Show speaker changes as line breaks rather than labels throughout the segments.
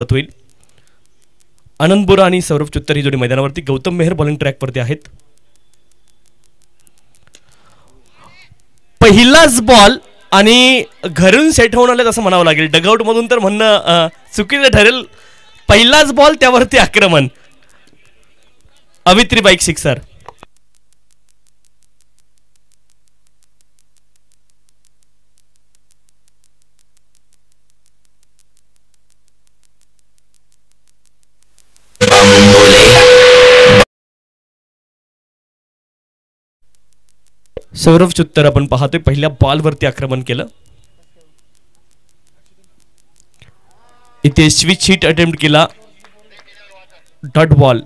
होईल. आनंद बोरा आणि सौरभ चुत्तर ही जोडी मैदानावरती, गौतम मेहर बॉलिंग ट्रॅकवरती आहेत. पहिलाच बॉल आणि घरून सेट होऊन आले असं म्हणावं लागेल. डगआउट मधून तर म्हणणं चुकीचं ठरेल. पहिलाच बॉल त्यावरती आक्रमण. अवित्री बाईक सिक्सर. सौरभ चुत्तर आपण पाहतोय पहिल्या बॉलवरती आक्रमण केलं. इथे स्विच हिट अटेम्प्ट केला. Dot ball.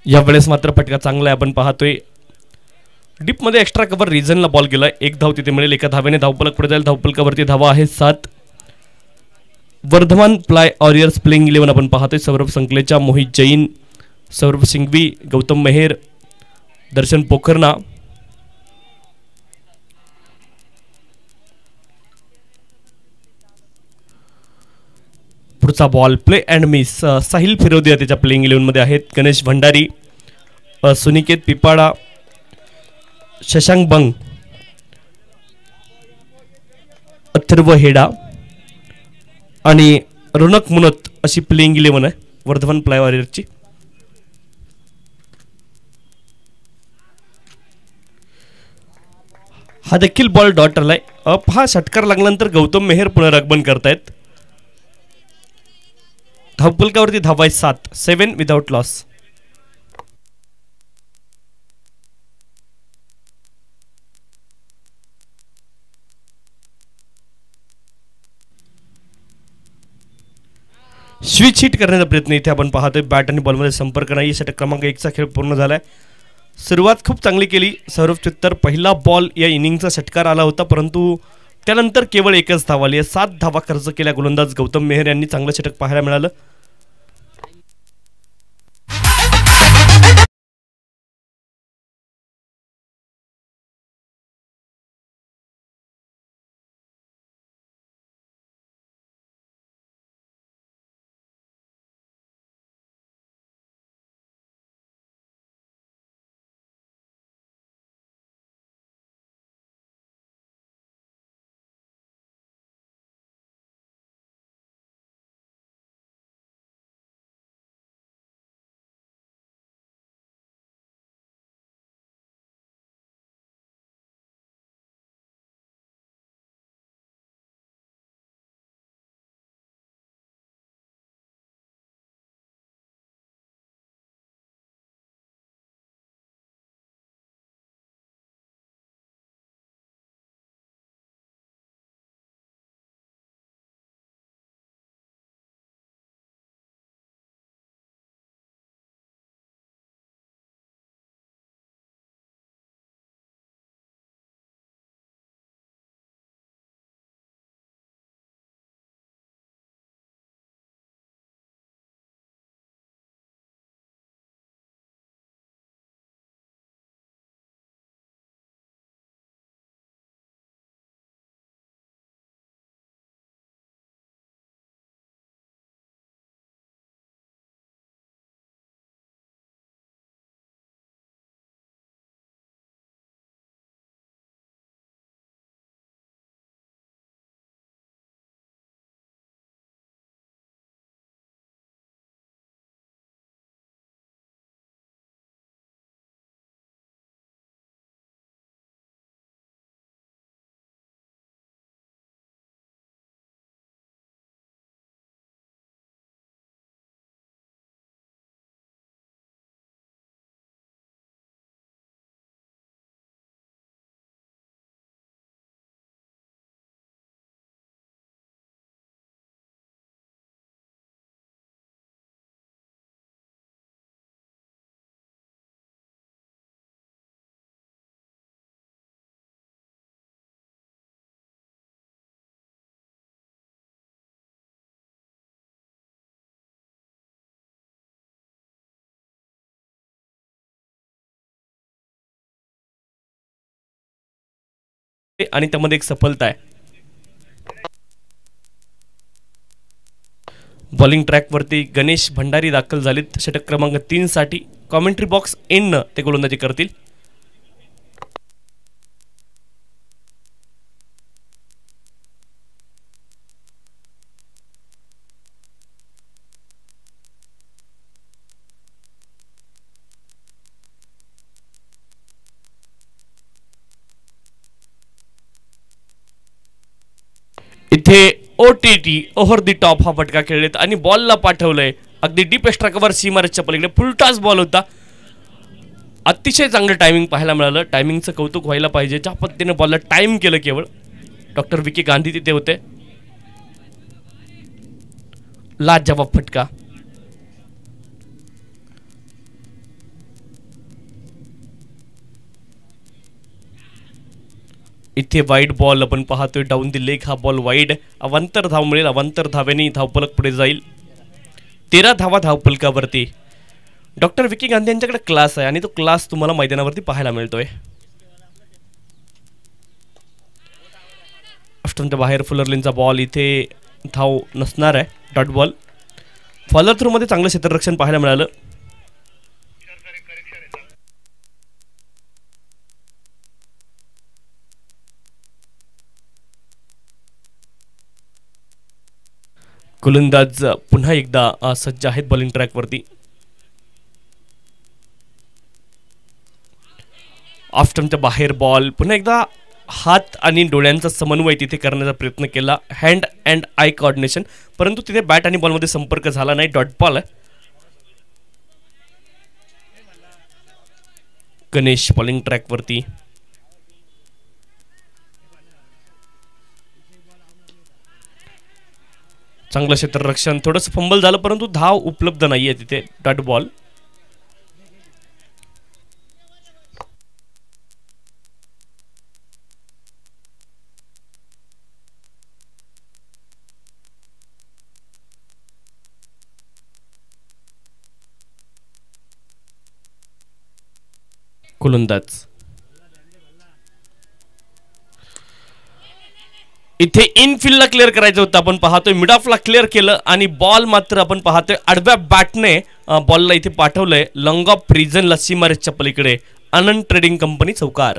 यावेळेस मात्र फटका चांगला आहे. आपण पाहतोय डीप मध्ये एक्स्ट्रा कव्हर रिझनला बॉल गेलाय. एक धाव तिथे मिळेल. एका धावेने धावफलक पुढे जाईल. धावफलकावरती धावा आहे 7. वर्धमान प्लाय वॉरियर्स प्लेइंग 11 आपण पाहतोय. सौरभ संकलेचा, मोहित जैन, सौरभ सिंघवी, गौतम मेहर, दर्शन पोखरना. पुढचा ball play and miss. Sahil Firodia त्याच्या प्लेइंग 11 मध्ये आहेत. गणेश भंडारी, सुनिकेत पिपाडा, शशांक बंग, अथर्व हेडा आणि रोनक मुनत अशी प्लेइंग 11 आहे वर्धमान प्लाय वॉरियरची. हा देखील बॉल डॉट आलाय. हा षटकार लागल्यानंतर गौतम मेहर पुनरागमन करतायत. धावफलकावरती धावा 7. 7 विदाउट लॉस. स्विच हिट करण्याचा प्रयत्न इथे आपण पाहतोय. बॅट आणि बॉलमध्ये संपर्क नाही. षटक क्रमांक 1चा खेळ पूर्ण झालाय. सुरुवात खूप चांगली केली सौरभ चुत्तर. पहिला बॉल या इनिंगचा षटकार आला होता, परंतु त्यानंतर केवळ एकच धाव आली आहे. 7 धावा खर्च केल्या गोलंदाज गौतम मेहर यांनी. चांगलं षटक पाहायला मिळालं. आणि त्यामध्ये एक सफलता आहे. बॉलिंग ट्रॅकवरती गणेश भंडारी दाखल झालेत षटक क्रमांक 3 साठी. कॉमेंट्री बॉक्स एंड ते गोलंदाजी करतील. इथे OTT ओव्हर दी टॉप हा फटका खेळलेत आणि बॉलला पाठवलंय अगदी डीप एक्स्ट्रा कव्हर सीमारेसच्या पलीकडे. फुलटास बॉल होता. अतिशय चांगलं टायमिंग पाहायला मिळालं. टायमिंगचं कौतुक व्हायला पाहिजे. ज्या पद्धतीने बॉलला टाइम केलं केवळ. डॉक्टर विकी गांधी तिथे होते. लाजवाब फटका. इथे वाईड बॉल आपण पाहतोय डाऊन दी लेग. हा बॉल वाईड. अवांतर धाव मिळेल. अवांतर धावेने धावफलक पुढे जाईल. 13 धावा धावफलकावरती. डॉक्टर विकी गांधी यांच्याकडे क्लास आहे आणि तो क्लास तुम्हाला मैदानावरती पाहायला मिळतोय. ऑस्ट्रेलियाच्या बाहेर फुलरलिनचा बॉल. इथे धाव नसणार आहे. Dot ball. फॉलर थ्रू मध्ये चांगलं क्षेत्ररक्षण पाहायला मिळालं. गोलंदाज पुन्हा एकदा सज्ज आहेत बॉलिंग ट्रॅकवरती. ऑफ स्टंपच्या बाहेर बॉल. पुन्हा एकदा हात आणि डोळ्यांचा समन्वय तिथे करण्याचा प्रयत्न केला. Hand and I coordination. परंतु तिथे बॅट आणि बॉलमध्ये संपर्क झाला नाही. डॉट बॉल आहे. गणेश बॉलिंग ट्रॅकवरती. चांगलं क्षेत्ररक्षण. थोडंसं फंबल झालं परंतु धाव उपलब्ध नाहीये तिथे. Dot ball. गोलंदाज इथे इनफिल्डला क्लिअर करायचं होतं. आपण पाहतोय मिड ऑफला क्लिअर केलं आणि बॉल मात्र आपण पाहतोय आडव्या बॅटने बॉलला इथे पाठवलंय लॉंग ऑफ प्रिझनला सीमारेसच्या पलीकडे. आनंद ट्रेडिंग कंपनी चौकार.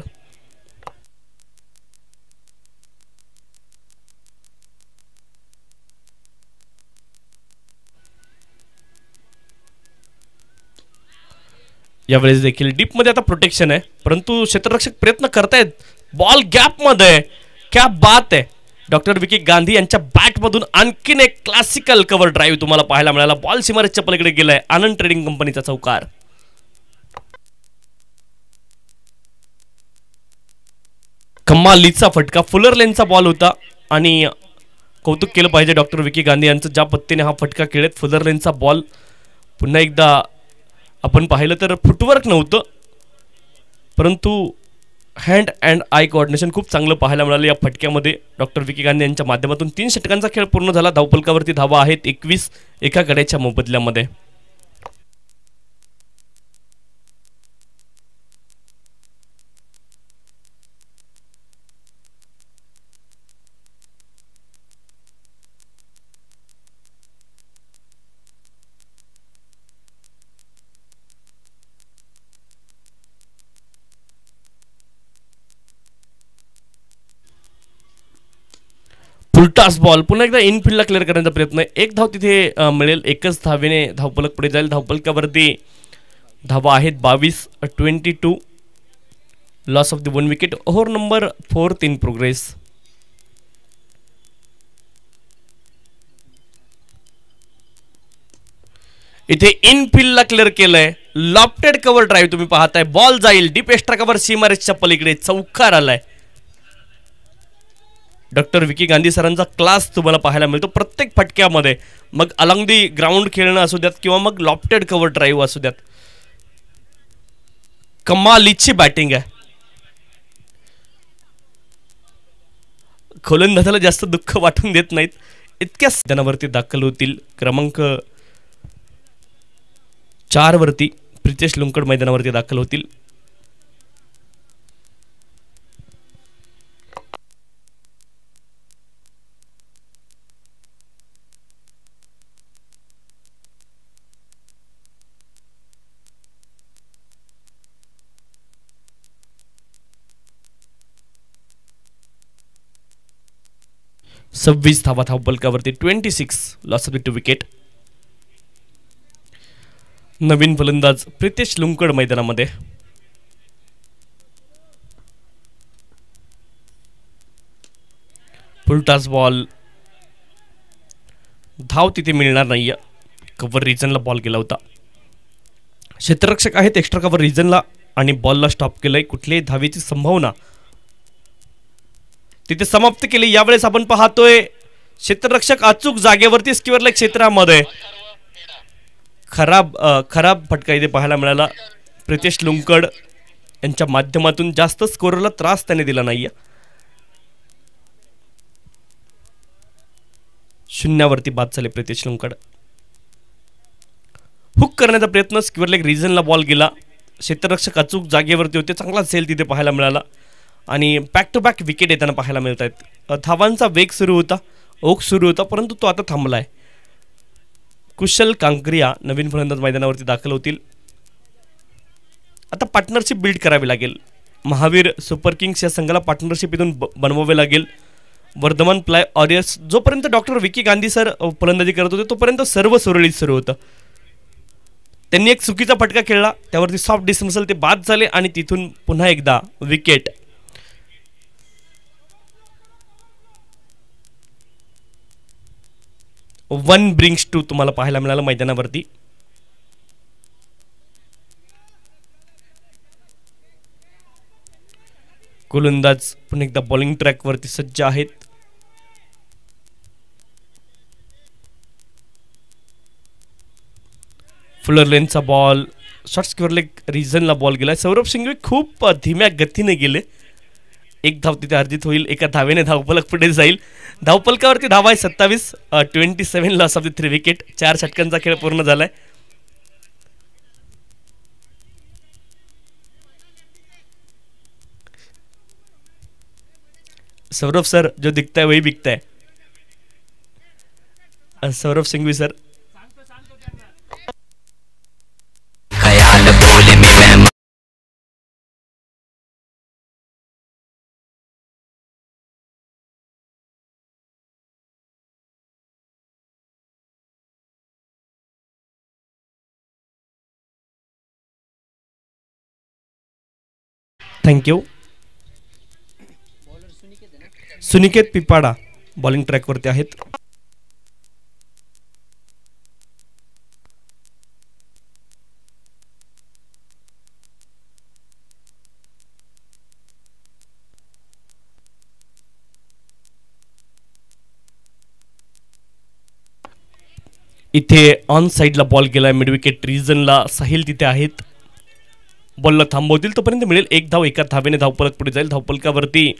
यावेळेस देखील डीप मध्ये आता प्रोटेक्शन आहे परंतु क्षेत्ररक्षक प्रयत्न करतायत. बॉल गॅप मध्ये. क्या बात आहे. डॉक्टर विकी गांधी यांच्या बॅट मधून आणखीन एक क्लासिकल कव्हर ड्राईव्ह तुम्हाला पाहायला मिळाला. बॉल सीमारेसच्या पलीकडे गेलाय. आनंद ट्रेडिंग कंपनीचा चौकार. कमालीचा फटका. फुलर लेनचा बॉल होता आणि कौतुक केलं पाहिजे डॉक्टर विकी गांधी यांचं ज्या पद्धतीने हा फटका खेळत. फुलर लेनचा बॉल. पुन्हा एकदा आपण पाहिलं तर फुटवर्क नव्हतं परंतु हँड अँड आय कोऑर्डिनेशन खूप चांगलं पाहायला मिळालं या फटक्यामध्ये. डॉक्टर विकी गांधी यांच्या माध्यमातून 3 षटकांचा खेळ पूर्ण झाला. धावफलकावरती धावा आहेत 21 एका गड्याच्या मोबदल्यामध्ये. Full toss ball. पुन्हा एकदा इनफिल्डला क्लिअर करण्याचा प्रयत्न. एक धाव तिथे मिळेल. एकच धावेने धावफलक पुढे जाईल. धावफलकावरती धावा आहेत 22-22. Loss of the 1 wicket. Over number 4 in progress. इथे इनफिल्डला क्लिअर केलंय. लॉफ्टेड कव्हर ड्राईव्ह तुम्ही पाहताय. बॉल जाईल डीप एक्स्ट्रा कव्हर सीमारेसच्या पलीकडे. चौकार आलाय. डॉक्टर विकी गांधी सरांचा क्लास तुम्हाला पाहायला मिळतो प्रत्येक फटक्यामध्ये. मग अलॉंग दी ग्राउंड खेळणं असू द्यात किंवा मग लॉफ्टेड कव्हर ड्राईव्ह असू द्यात. कमालीची बॅटिंग आहे. गोलंदाजाला जास्त दुःख वाटून देत नाहीत. इतक्या मैदानावरती दाखल होतील. क्रमांक 4 वरती प्रितेश लुंकड मैदानावरती दाखल होतील. 26 धावा धावफलकावरती, 26 लॉस ऑफ द 2 विकेट. नवीन फलंदाज प्रितेश लुंकड मैदानामध्ये. फुलटॉस बॉल, धाव तिथे मिळणार नाहीये. कव्हर रिजनला बॉल गेला होता. क्षेत्ररक्षक आहेत, एक्स्ट्रा कव्हर रिजनला आणि बॉलला स्टॉप केलंय. कुठल्याही धावेची संभावना तिथे समाप्त केली. यावेळेस आपण पाहतोय क्षेत्ररक्षक अचूक जागेवरती स्क्वेअर लेग क्षेत्रामध्ये. खराब फटका इथे पाहायला मिळाला. प्रितेश लुंकड यांच्या माध्यमातून जास्त स्कोरला त्रास त्याने दिला नाहीये. शून्यावरती बाद झाले प्रितेश लुंकड. हुक करण्याचा प्रयत्न, स्क्वेअर लेग रिजनला बॉल गेला. क्षेत्ररक्षक अचूक जागेवरती होते. चांगला सेल तिथे पाहायला मिळाला आणि बॅक टू बॅक विकेट येताना पाहायला मिळत आहेत. धावांचा वेग सुरू होता, ओघ सुरू होता, परंतु तो आता थांबलाय. कुशल कांकरिया नवीन फलंदाज मैदानावरती दाखल होतील. आता पार्टनरशिप बिल्ड करावी लागेल. महावीर सुपर किंग्स या संघाला पार्टनरशिप इथून बनवावे लागेल. वर्धमान प्लाय वॉरियर्स, जोपर्यंत डॉक्टर विकी गांधी सर फलंदाजी करत होते तोपर्यंत सर्व सुरळीत सुरू होतं. त्यांनी एक चुकीचा फटका खेळला, त्यावरती सॉफ्ट डिसमिसल, ते बाद झाले आणि तिथून पुन्हा एकदा विकेट. वन ब्रिंग्स टू तुम्हाला पाहायला मिळालं मैदानावरती. गोलंदाज पुन्हा एकदा बॉलिंग ट्रॅकवरती सज्ज आहेत. फुलर लेनचा बॉल, शॉर्ट स्क्वेअर लेग रिजनला बॉल गेला. सौरभ सिंघवी खूप धीम्या गतीने गेले. एक धाव तिथे अर्जित होईल. एका धावेने धावफलक पुढे जाईल. धावफलकावरती धावा आहे 27, 27 लॉस ऑफ द 3 विकेट. 4 षटकांचा खेळ पूर्ण झालाय. सौरभ सर जो दिखता है वही बिकता है. Saurabh Singhvi sir. Thank you. Suniket Pipada bowling ट्रॅकवरती आहेत. इथे ऑन साइडला बॉल गेलाय. मिड विकेट रिजनला साहिल तिथे आहेत. बॉलला थांबवतील तोपर्यंत मिळेल 1 धाव. एका धावेने धावफलक पुढे जाईल. धावफलकावरती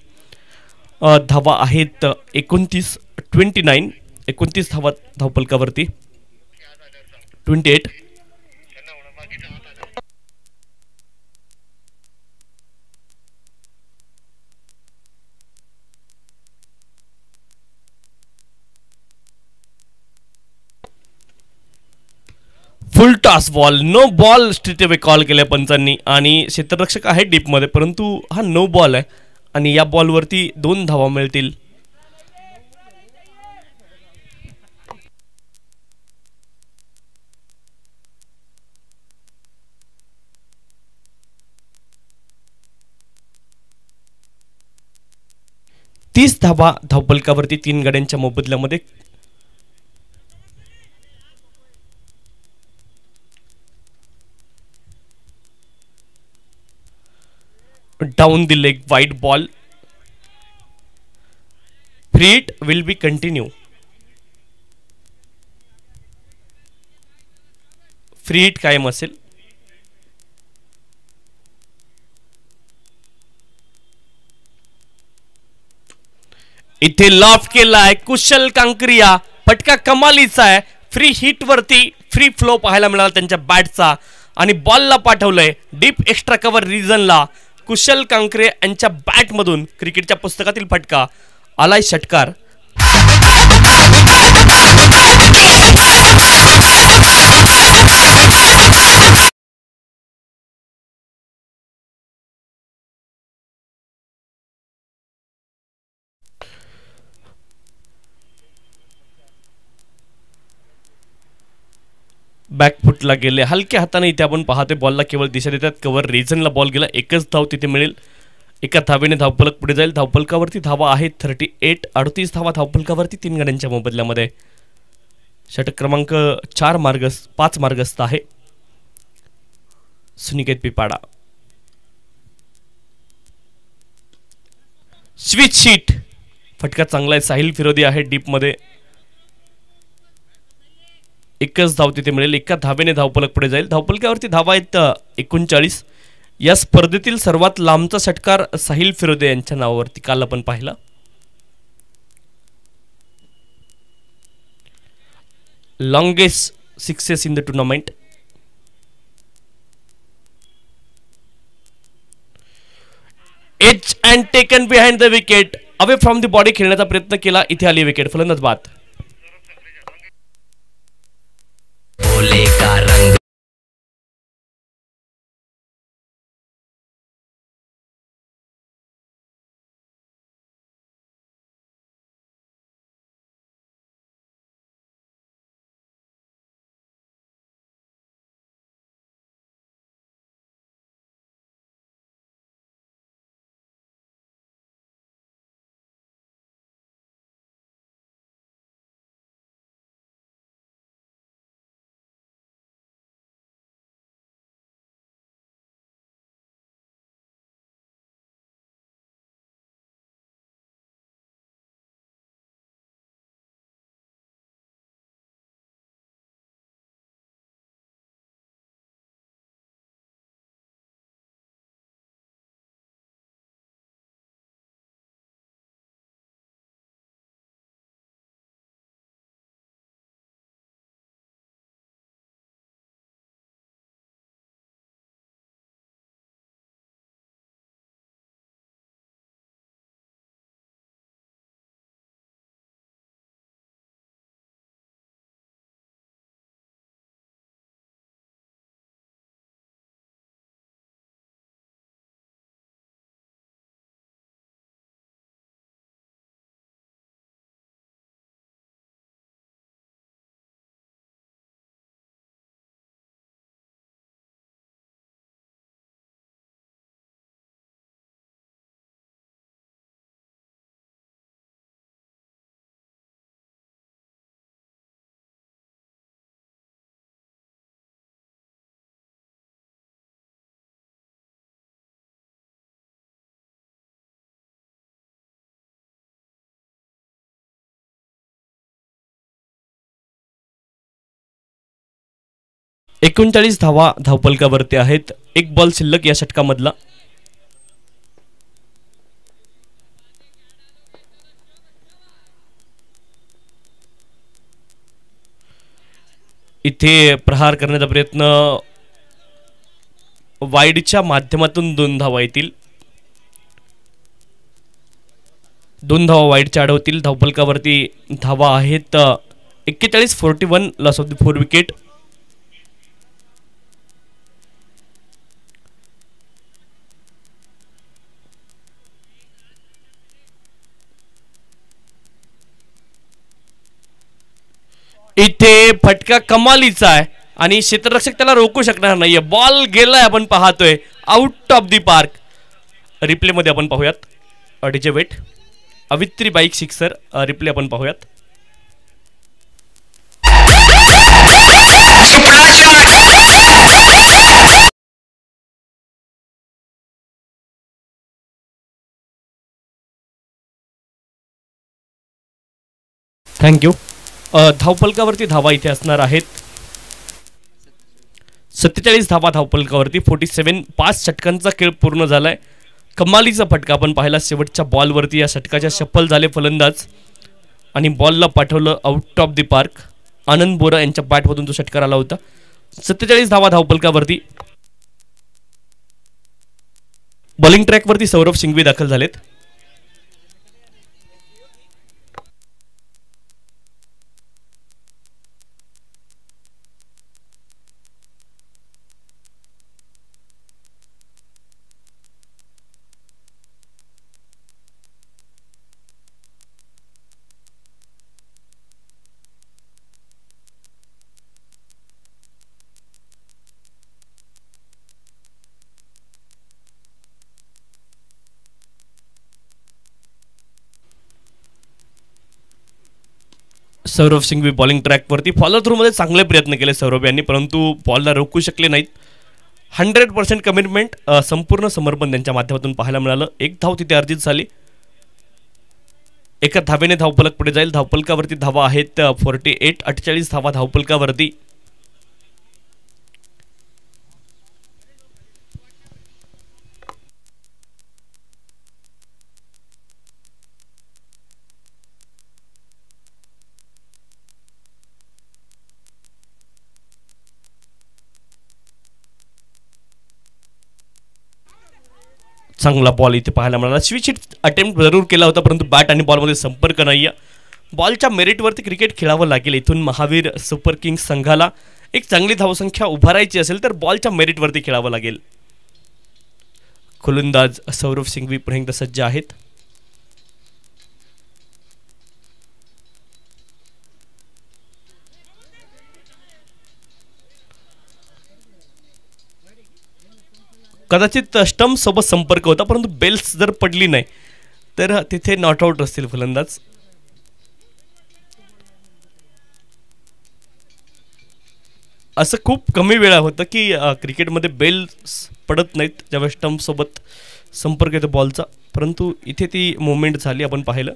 धावा आहेत 29, 29 धावा धावफलकावरती, 28. Full toss ball, no ball straight away call केल्या पंचांनी आणि क्षेत्ररक्षक आहे डीपमध्ये, परंतु हा नो बॉल आहे आणि या बॉलवरती 2 धावा मिळतील. तीस धावा धावफलकावरती 3 गड्यांच्या मोबदल्यामध्ये. Down the leg wide ball. Free hit will be continue. Free hit कायम असेल. इथे लॉफ्ट केलाय कुशल कांकरिया, फटका कमालीचा आहे. फ्री हिट वरती फ्री फ्लो पाहायला मिळाला त्यांच्या बॅटचा आणि बॉलला पाठवलंय डीप एक्स्ट्रा कव्हर रिजनला. कुशल कांकरे यांच्या बॅटमधून क्रिकेटच्या पुस्तकातील फटका आलाय षटकार. बॅकफुटला गेले, हलक्या हाताने इथे आपण पाहतोय. बॉलला केवळ दिशा देतात. कव्हर रिजनला बॉल गेला, एकच धाव तिथे मिळेल. एका धावेने धावफलक पुढे जाईल. धावफलकावरती धावा आहेत 38, 38 धावा धावफलकावरती 3 गड्यांच्या मोबदल्यामध्ये. षटक क्रमांक 5 मार्गस्थ आहे सुनिकेत पिपाडा. स्विच शीट, फटका चांगला आहे. साहिल फिरोदी आहे डीप मध्ये, एकच धाव तिथे मिळेल. एका धावेने धावफलक पुढे जाईल. धावफलकावरती धावा आहेत 39. या स्पर्धेतील सर्वात लांबचा षटकार साहिल फिरोदे यांच्या नावावरती काल आपण पाहिला. Longest sixes in the tournament. H and taken behind the wicket, away from the body खेळण्याचा प्रयत्न केला, इथे आली विकेट. फलंदाज बाद. एकोणचाळीस धावा धावफलकावरती आहेत. एक बॉल शिल्लक या षटकामधला. इथे प्रहार करण्याचा प्रयत्न, वाईडच्या माध्यमातून 2 धावा येतील. 2 धावा वाईडच्या अडवतील. धावफलकावरती धावा आहेत 41, 41, लॉस ऑफ द 4 विकेट. इथे फटका कमालीचा आहे आणि क्षेत्ररक्षक त्याला रोखू शकणार नाहीये. बॉल गेलाय, आपण पाहतोय out of the park. Replay मध्ये आपण पाहूयात. डीजे वेट, अवित्री बाईक सिक्सर. रिप्ले आपण पाहूयात. थँक्यू. धावफलकावरती धावा इथे असणार आहेत 47 धावा धावफलकावरती. 47, 5 षटकांचा खेळ पूर्ण झालाय. कमालीचा फटका आपण पाहिला शेवटच्या बॉलवरती. या षटकाच्या सफल झाले फलंदाज आणि बॉलला पाठवलं आउट ऑफ द पार्क. आनंद बोरा यांच्या बॅटमधून तो षटकार आला होता. 47 धावा धावफलकावरती. बॉलिंग ट्रॅकवरती सौरभ सिंघवी दाखल झालेत. सौरभ सिंघवी बॉलिंग ट्रॅकवरती फॉलो थ्रूमध्ये चांगले प्रयत्न केले सौरभ यांनी, परंतु बॉलला रोखू शकले नाहीत. 100% कमिटमेंट, संपूर्ण समर्पण त्यांच्या माध्यमातून पाहायला मिळालं. एक धाव तिथे अर्जित झाली. एका धावेने धावफलक पुढे जाईल. धावफलकावरती धावा आहेत 48 धावा धावफलकावरती. चांगला बॉल इथे पाहायला मिळाला. स्विच हिट अटेम्प्ट जरूर केला होता, परंतु बॅट आणि बॉलमध्ये संपर्क नाही आहे. बॉलच्या मेरिटवरती क्रिकेट खेळावं लागेल. इथून महावीर सुपर किंग्स संघाला एक चांगली धावसंख्या उभारायची असेल तर बॉलच्या मेरिटवरती खेळावं लागेल. गोलंदाज सौरभ सिंघवी पुन्हा एकदा सज्ज आहेत. कदाचित स्टंप सोबत संपर्क होता, परंतु बेल्स जर पडली नाही तर तिथे नॉट आउट असतील फलंदाज. असं खूप कमी वेळा होतं की क्रिकेटमध्ये बेल्स पडत नाहीत ज्यावेळेस स्टंप सोबत संपर्क येतो बॉलचा, परंतु इथे ती मोमेंट झाली आपण पाहिलं.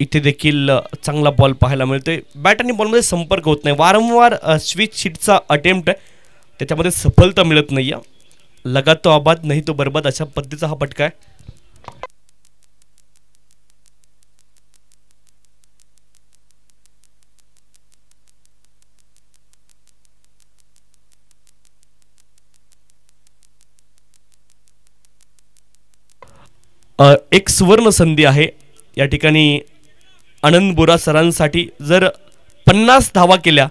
इथे देखील चांगला बॉल पाहायला मिळतोय. बॅट आणि बॉलमध्ये संपर्क होत नाही. वारंवार स्विच हिटचा अटेम्प्ट आहे, त्याच्यामध्ये सफलता मिळत नाही. लगा तो आबाद नाही तो बरबाद अशा पद्धतीचा हा फटका आहे. एक सुवर्ण संधी आहे या ठिकाणी आनंद बोरा सरांसाठी. जर 50 धावा केल्या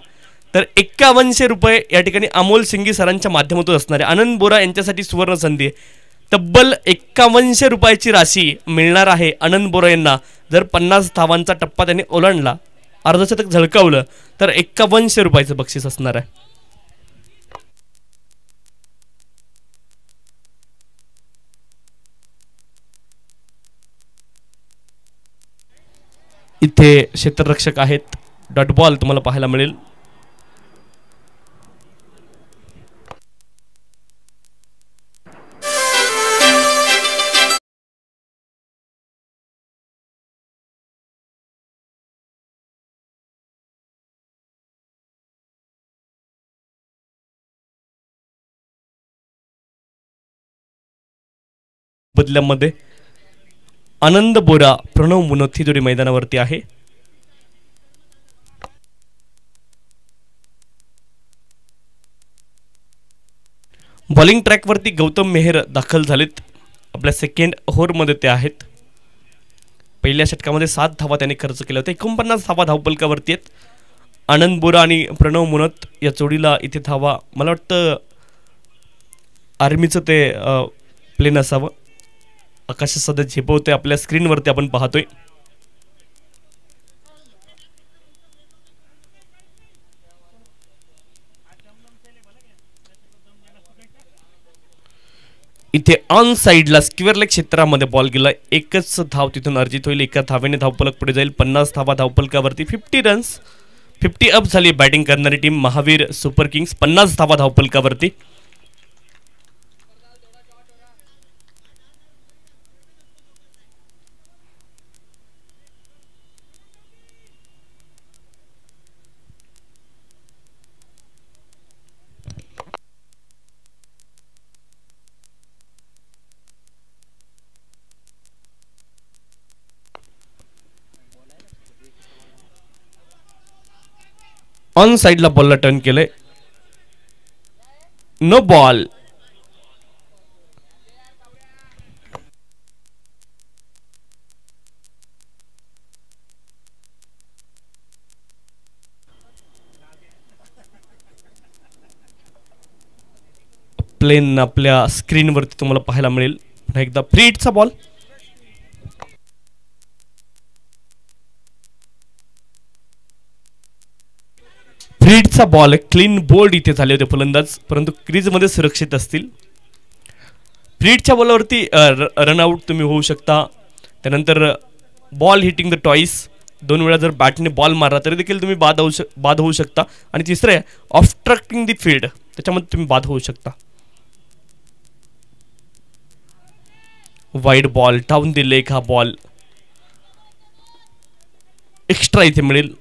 तर 5100 रुपये या ठिकाणी अमोल सिंघी सरांच्या माध्यमातून असणार आहे. आनंद बोरा यांच्यासाठी सुवर्ण संधी आहे. तब्बल 5100 रुपयाची राशी मिळणार आहे आनंद बोरा यांना. जर 50 धावांचा टप्पा त्यांनी ओलांडला, अर्धशतक झळकावलं तर 5100 रुपयाचं बक्षीस असणार आहे. इथे क्षेत्ररक्षक आहेत. डॉट बॉल तुम्हाला पाहायला मिळेल. बदल्यामध्ये आनंद बोरा प्रणव मुनोत ही जोडी मैदानावरती आहे. बॉलिंग ट्रॅकवरती गौतम मेहर दाखल झालेत. आपल्या सेकंड ओव्हरमध्ये ते आहेत. पहिल्या षटकामध्ये 7 धावा त्यांनी खर्च केल्या होत्या. 49 धावा धावपलकावरती आहेत. आनंद बोरा आणि प्रणव मुनोत या जोडीला इथे धावा, मला वाटतं आर्मीचं ते प्लेन असावं. आकाशात सध्या झेपवतोय आपल्या स्क्रीनवरती आपण पाहतोय. इथे ऑन साइडला स्क्वेअर लेग क्षेत्रामध्ये बॉल गेला. एकच धाव तिथून अर्जित होईल. एका धावेने धावफलक पुढे जाईल. 50 धावा धावफलकावरती. 50 रन्स, 50 अप झाली बॅटिंग करणारी टीम महावीर सुपर किंग्स. 50 धावा धावफलकावरती. ऑन साइडला बॉलला टर्न केलंय. No ball. प्लेन आपल्या स्क्रीनवरती तुम्हाला पाहायला मिळेल. पुन्हा एकदा फ्री हिटचा बॉल. ब्रीडचा बॉल क्लीन बोल्ड इथे झाले होते फलंदाज, परंतु क्रीजमध्ये सुरक्षित असतील. ब्रीडच्या बॉलवरती रनआउट तुम्ही होऊ शकता. त्यानंतर बॉल हिटिंग द टॉईस, 2 वेळा जर बॅटने बॉल मारला तरी देखील तुम्ही बाद होऊ शकता. आणि तिसरं आहे ऑब्स्ट्रक्टिंग द फील्ड, त्याच्यामध्ये तुम्ही बाद होऊ शकता. Wide ball down the leg, हा बॉल एक्स्ट्रा इथे मिळेल.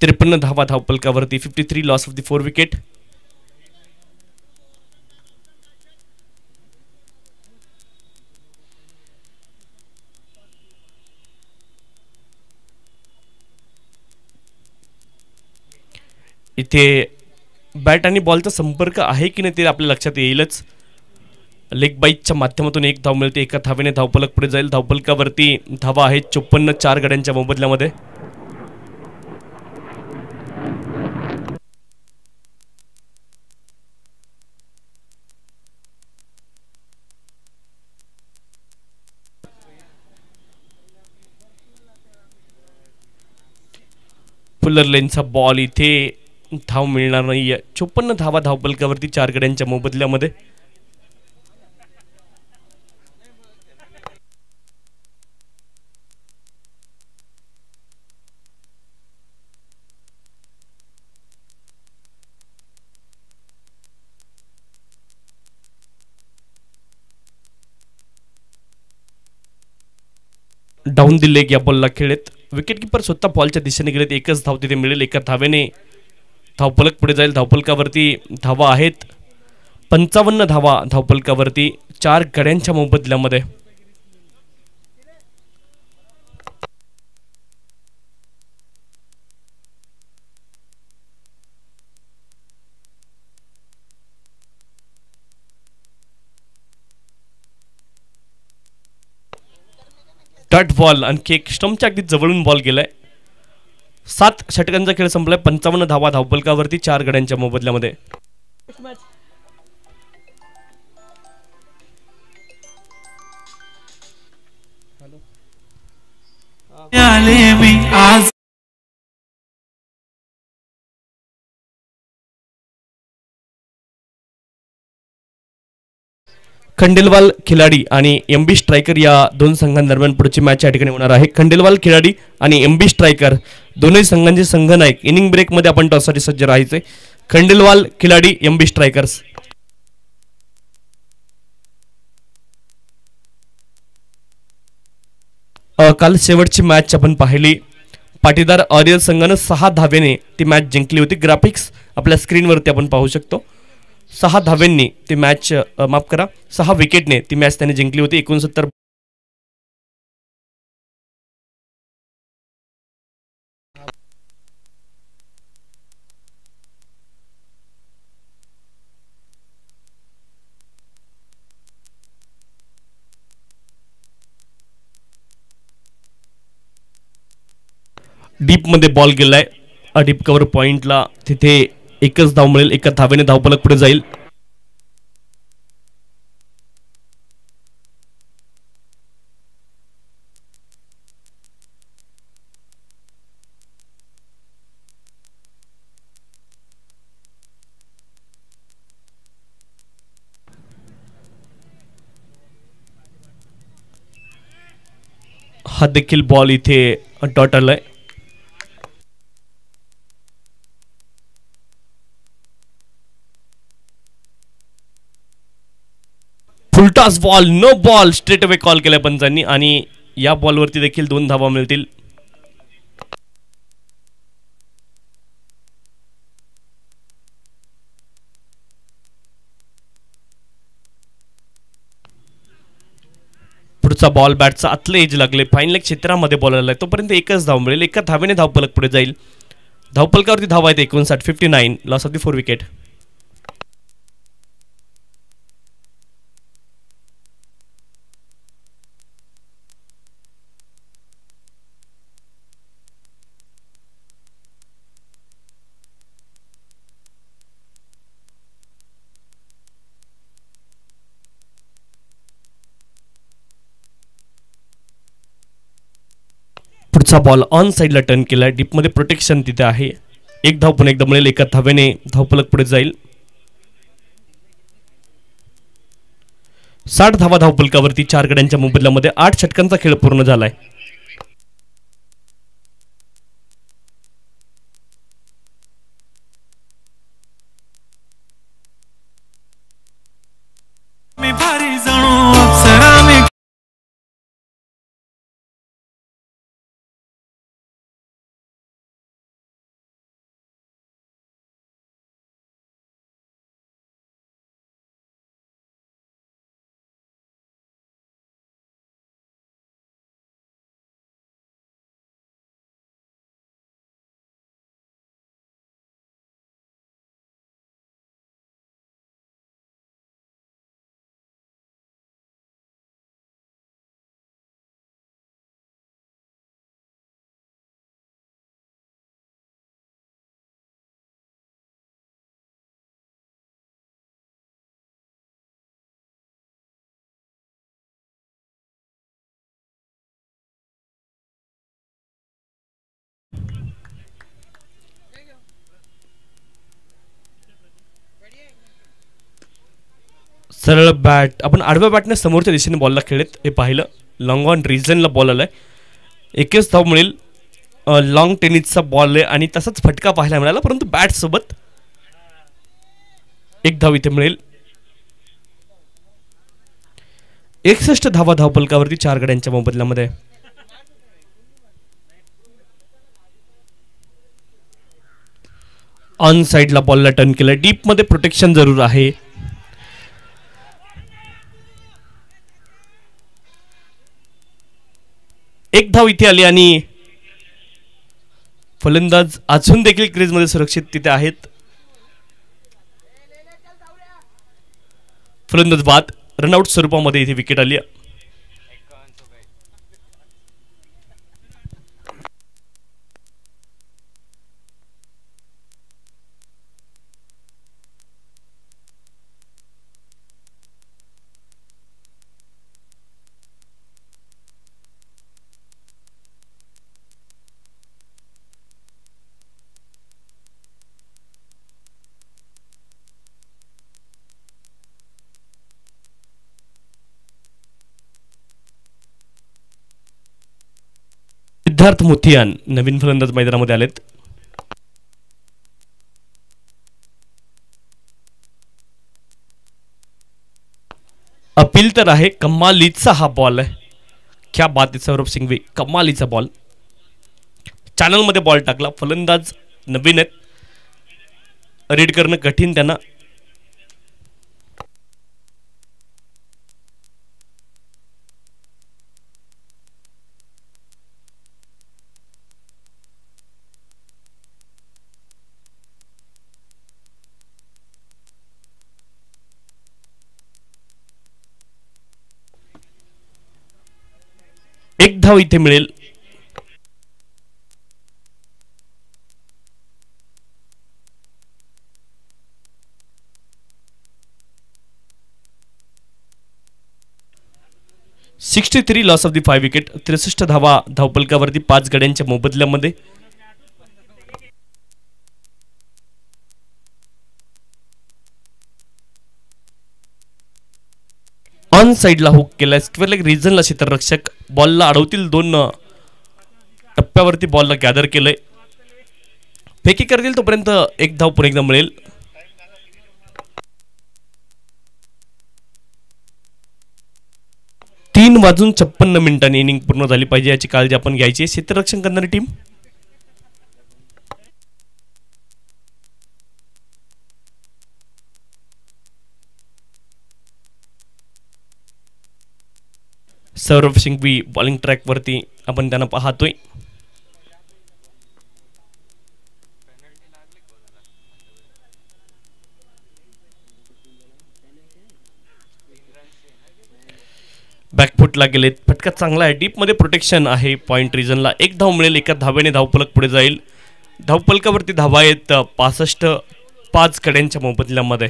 53 धावा धावपलकावरती, 53 लॉस ऑफ द 4 विकेट. इथे बॅट आणि बॉलचा संपर्क आहे की नाही ते आपल्या लक्षात येईलच. लेग बाईकच्या माध्यमातून 1 धाव मिळते. एका धावेने धावपलक पुढे जाईल. धावपलकावरती धावा आहेत 54, 4 गड्यांच्या मोबदल्यामध्ये. फुलर लेनचा बॉल, इथे धाव मिळणार नाहीये. 54 धावा धावपलकावरती 4 गड्यांच्या मोबदल्यामध्ये. डाऊन द लेग या बॉलला खेळत. विकेट किपर स्वतः बॉलच्या दिशेने गेलेत. 1च धाव तिथे मिळेल. एका धावेने धावपलक पुढे जाईल. धावपलकावरती धावा आहेत 55 धावा धावपलकावरती 4 गड्यांच्या मोबदल्यामध्ये. डॉट बॉल, आणखी एक स्टंपच्या अगदी जवळून बॉल गेलाय. 7 षटकांचा खेळ संपलाय. 55 धावा धावपलकावरती 4 गड्यांच्या मोबदल्यामध्ये. खंडेलवाल खिलाडी आणि एमबी स्ट्रायकर या 2 संघांदरम्यान पुढची मॅच या ठिकाणी होणार आहे. खंडेलवाल खिलाडी आणि एमबी स्ट्रायकर दोन्ही संघांचे संघनायक इनिंग ब्रेक मध्ये आपण टॉससाठी सज्ज राहायचे. खंडेलवाल खिलाडी, एमबी स्ट्रायकर्स. काल शेवटची मॅच आपण पाहिली. पाटीदार ऑरियल संघानं 6 धावेने ती मॅच जिंकली होती. ग्राफिक्स आपल्या स्क्रीनवरती आपण पाहू शकतो. 6 धावेंनी ती मॅच, माफ करा, 6 विकेटने ती मॅच त्यांनी जिंकली होती. 69 डीप मध्ये बॉल गेलाय. डीप कव्हर पॉइंटला तिथे 1च धाव मिळेल. एका धावेने धावपलक पुढे जाईल. हा देखील बॉल इथे डॉट आलाय. Full toss ball, no ball, straight away call केलाय पंचांनी. आणि या बॉलवरती देखील 2 धावा मिळतील. पुढचा बॉल बॅटचा आतले एज लागले. फाईनल क्षेत्रामध्ये बॉल आलाय. तोपर्यंत 1च धाव मिळेल. एका धावेने धावपलक पुढे जाईल. धावपलकावरती धावा आहेत 59, 59 लॉस ऑफ द 4 विकेट. पुढचा बॉल ऑन साइडला टर्न केलाय. डीप मध्ये प्रोटेक्शन तिथे आहे. एक धाव पुन्हा एकदा मिळेल, एका धावेने धावफलक पुढे जाईल. 60 धावा धावफलकावरती 4 गड्यांच्या मोबदल्यामध्ये 8 षटकांचा खेळ पूर्ण झालाय. सरळ बॅट, आपण आडव्या बॅटने समोरच्या दिशेने बॉलला खेळत हे पाहिलं. लॉंग ऑन रिझनला बॉल आलाय. 21 धाव मिळेल. लॉंग टेनिसचा बॉल आहे आणि तसाच फटका पाहायला मिळाला, परंतु बॅट सोबत एक धाव इथे मिळेल. 61 धावा धावफलकावरती 4 गड्यांच्या मोबदल्यामध्ये. ऑन साइडला बॉलला टर्न केलं. डीप मध्ये प्रोटेक्शन जरूर आहे. एक धाव इथे आली आणि फलंदाज अजून देखील क्रीजमध्ये सुरक्षित तिथे आहेत. फलंदाज बाद. रनआउट स्वरूपामध्ये इथे विकेट आली. सिद्धार्थ मुथियान नवीन फलंदाज मैदानामध्ये आलेत. अपील तर आहे. कमालीचा हा बॉल आहे. क्या बात आहे सौरभ सिंघवी, कमालीचा बॉल. चॅनल मध्ये बॉल टाकला. फलंदाज नवीन आहेत, रीड करणं कठीण त्यांना. एक धाव इथे मिळेल. (63) लॉस ऑफ दी 5 विकेट. 63 धावा धावफलकावरती 5 गड्यांच्या मोबदल्यामध्ये. ऑन साइडला हुक केलाय. स्क्वेअर लेग रिजनला क्षेत्ररक्षक बॉलला अडवतील. 2 टप्प्यावरती बॉलला गॅदर केलंय. फेकी करतील तोपर्यंत एक धाव पुन्हा एकदा मिळेल. तीन वाजून 56 मिनिटांनी इनिंग पूर्ण झाली पाहिजे याची काळजी आपण घ्यायची. क्षेत्ररक्षण करणारी team Saurabh Singhvi bowling track वरती आपण त्यांना पाहतोय. बॅकफुटला गेलेत. फटका चांगला आहे. डीप मध्ये प्रोटेक्शन आहे. पॉइंट रिजनला एक धाव मिळेल. एका धावेने धावफलक पुढे जाईल. धावफलकावरती धावा आहेत 65 5 कड्यांच्या मोबदल्यामध्ये.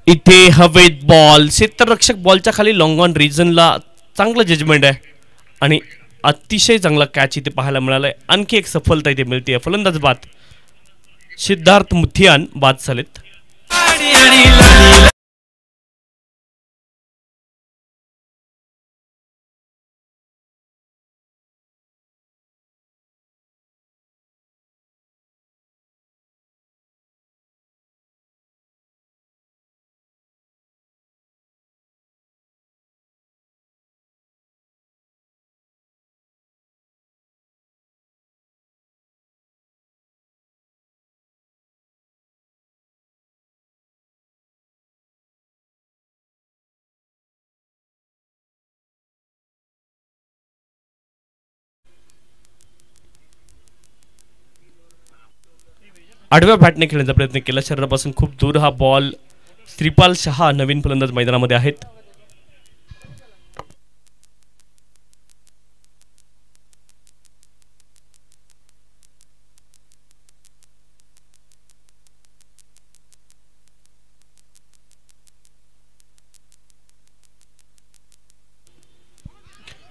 इथे हवेत बॉल, क्षेत्ररक्षक बॉलच्या खाली लॉंग ऑन रिजनला चांगलं जजमेंट आहे आणि अतिशय चांगला कॅच इथे पाहायला मिळालाय. आणखी एक सफलता इथे मिळते. फलंदाज बाद सिद्धार्थ मुथियान बाद झालेत. आडव्या बॅटने खेळण्याचा प्रयत्न केला, शरीरापासून खूप दूर हा बॉल. श्रीपाल शहा नवीन फलंदाज मैदानामध्ये आहेत.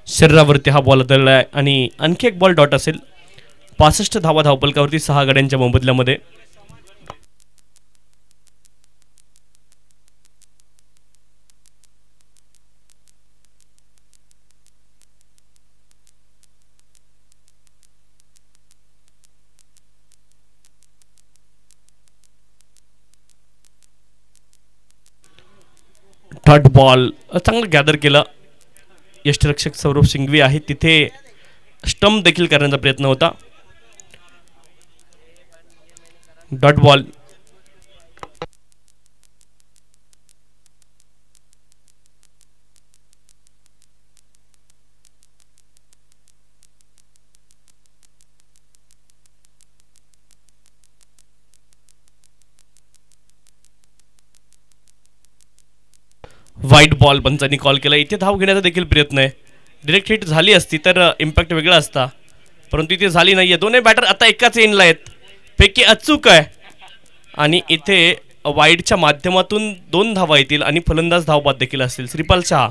शरीरावरती हा बॉल आदळलाय आणि आणखी एक बॉल डॉट असेल. 65 धावा धावपलकावरती 6 गड्यांच्या मोबदल्यामध्ये. डॉट बॉल चांगलं गॅदर केलं. यष्टरक्षक सौरभ सिंघवी आहे तिथे. स्टंप देखील करण्याचा प्रयत्न होता. Dot ball. व्हाईट बॉल पंचांनी कॉल केला. इथे धाव घेण्याचा देखील प्रयत्न आहे. डिरेक्ट हिट झाली असती तर इम्पॅक्ट वेगळा असता, परंतु इथे झाली नाहीये. दोन्ही बॅटर आता एकाच एंडला आहेत. पैकी अचूक आहे आणि इथे वाईडच्या माध्यमातून 2 धावा येतील आणि फलंदाज धावबाद देखील असतील. श्रीपाल शहा.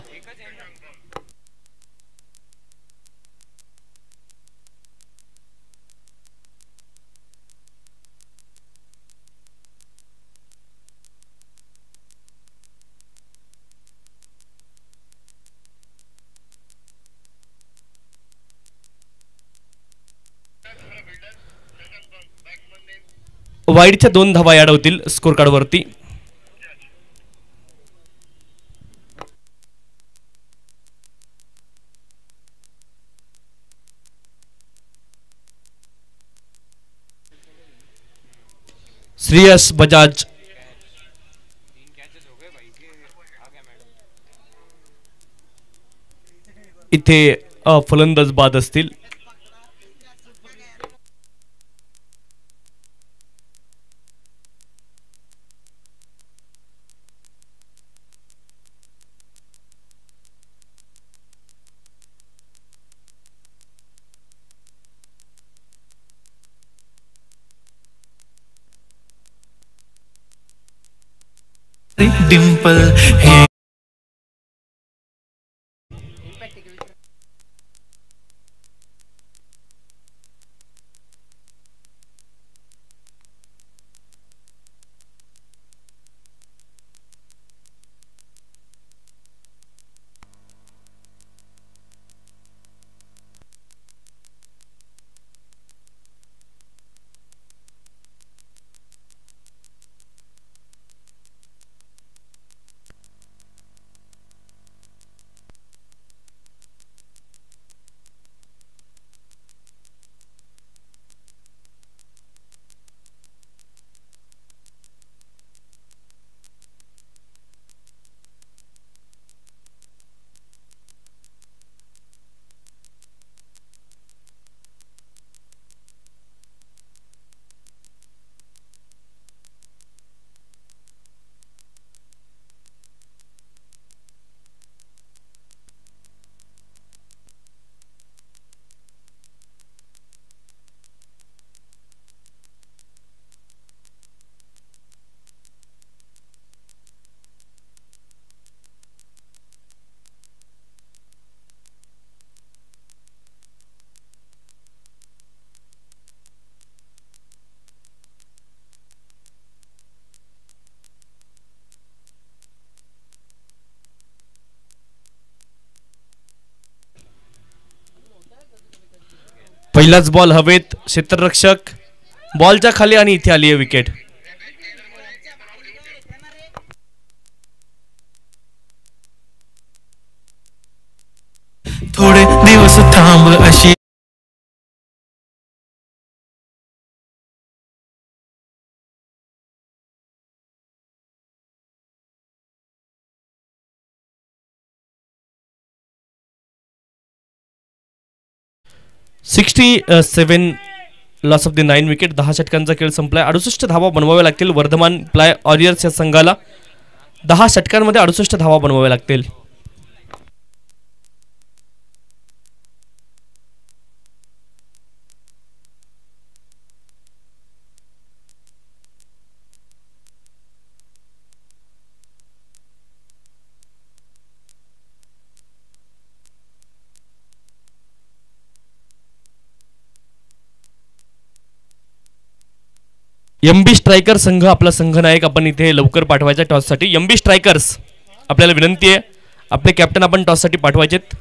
वाईडच्या 2 धावा ॲड होतील स्कोर कार्डवरती. श्रेयस बजाज इथे फलंदाज बाद असतील.
डिंपल है.
पहिलाच बॉल हवेत, क्षेत्ररक्षक बॉलच्या खाली आणि इथे आली आहे विकेट.
थोडे दिवस थांब अशी
लॉस ऑफ द 9 विकेट. 10 षटकांचा खेळ संपलाय. 68 धावा बनवाव्या लागतील वर्धमान प्लाय वॉरियर्स या संघाला. 10 षटकांमध्ये 68 धावा बनवाव्या लागतील. एमबी स्ट्रायकर संघ आपला संघनायक आपण इथे लवकर पाठवायचा टॉससाठी. एमबी स्ट्रायकर्स आपल्याला विनंती आहे, आपले कॅप्टन आपण टॉससाठी पाठवायचेत.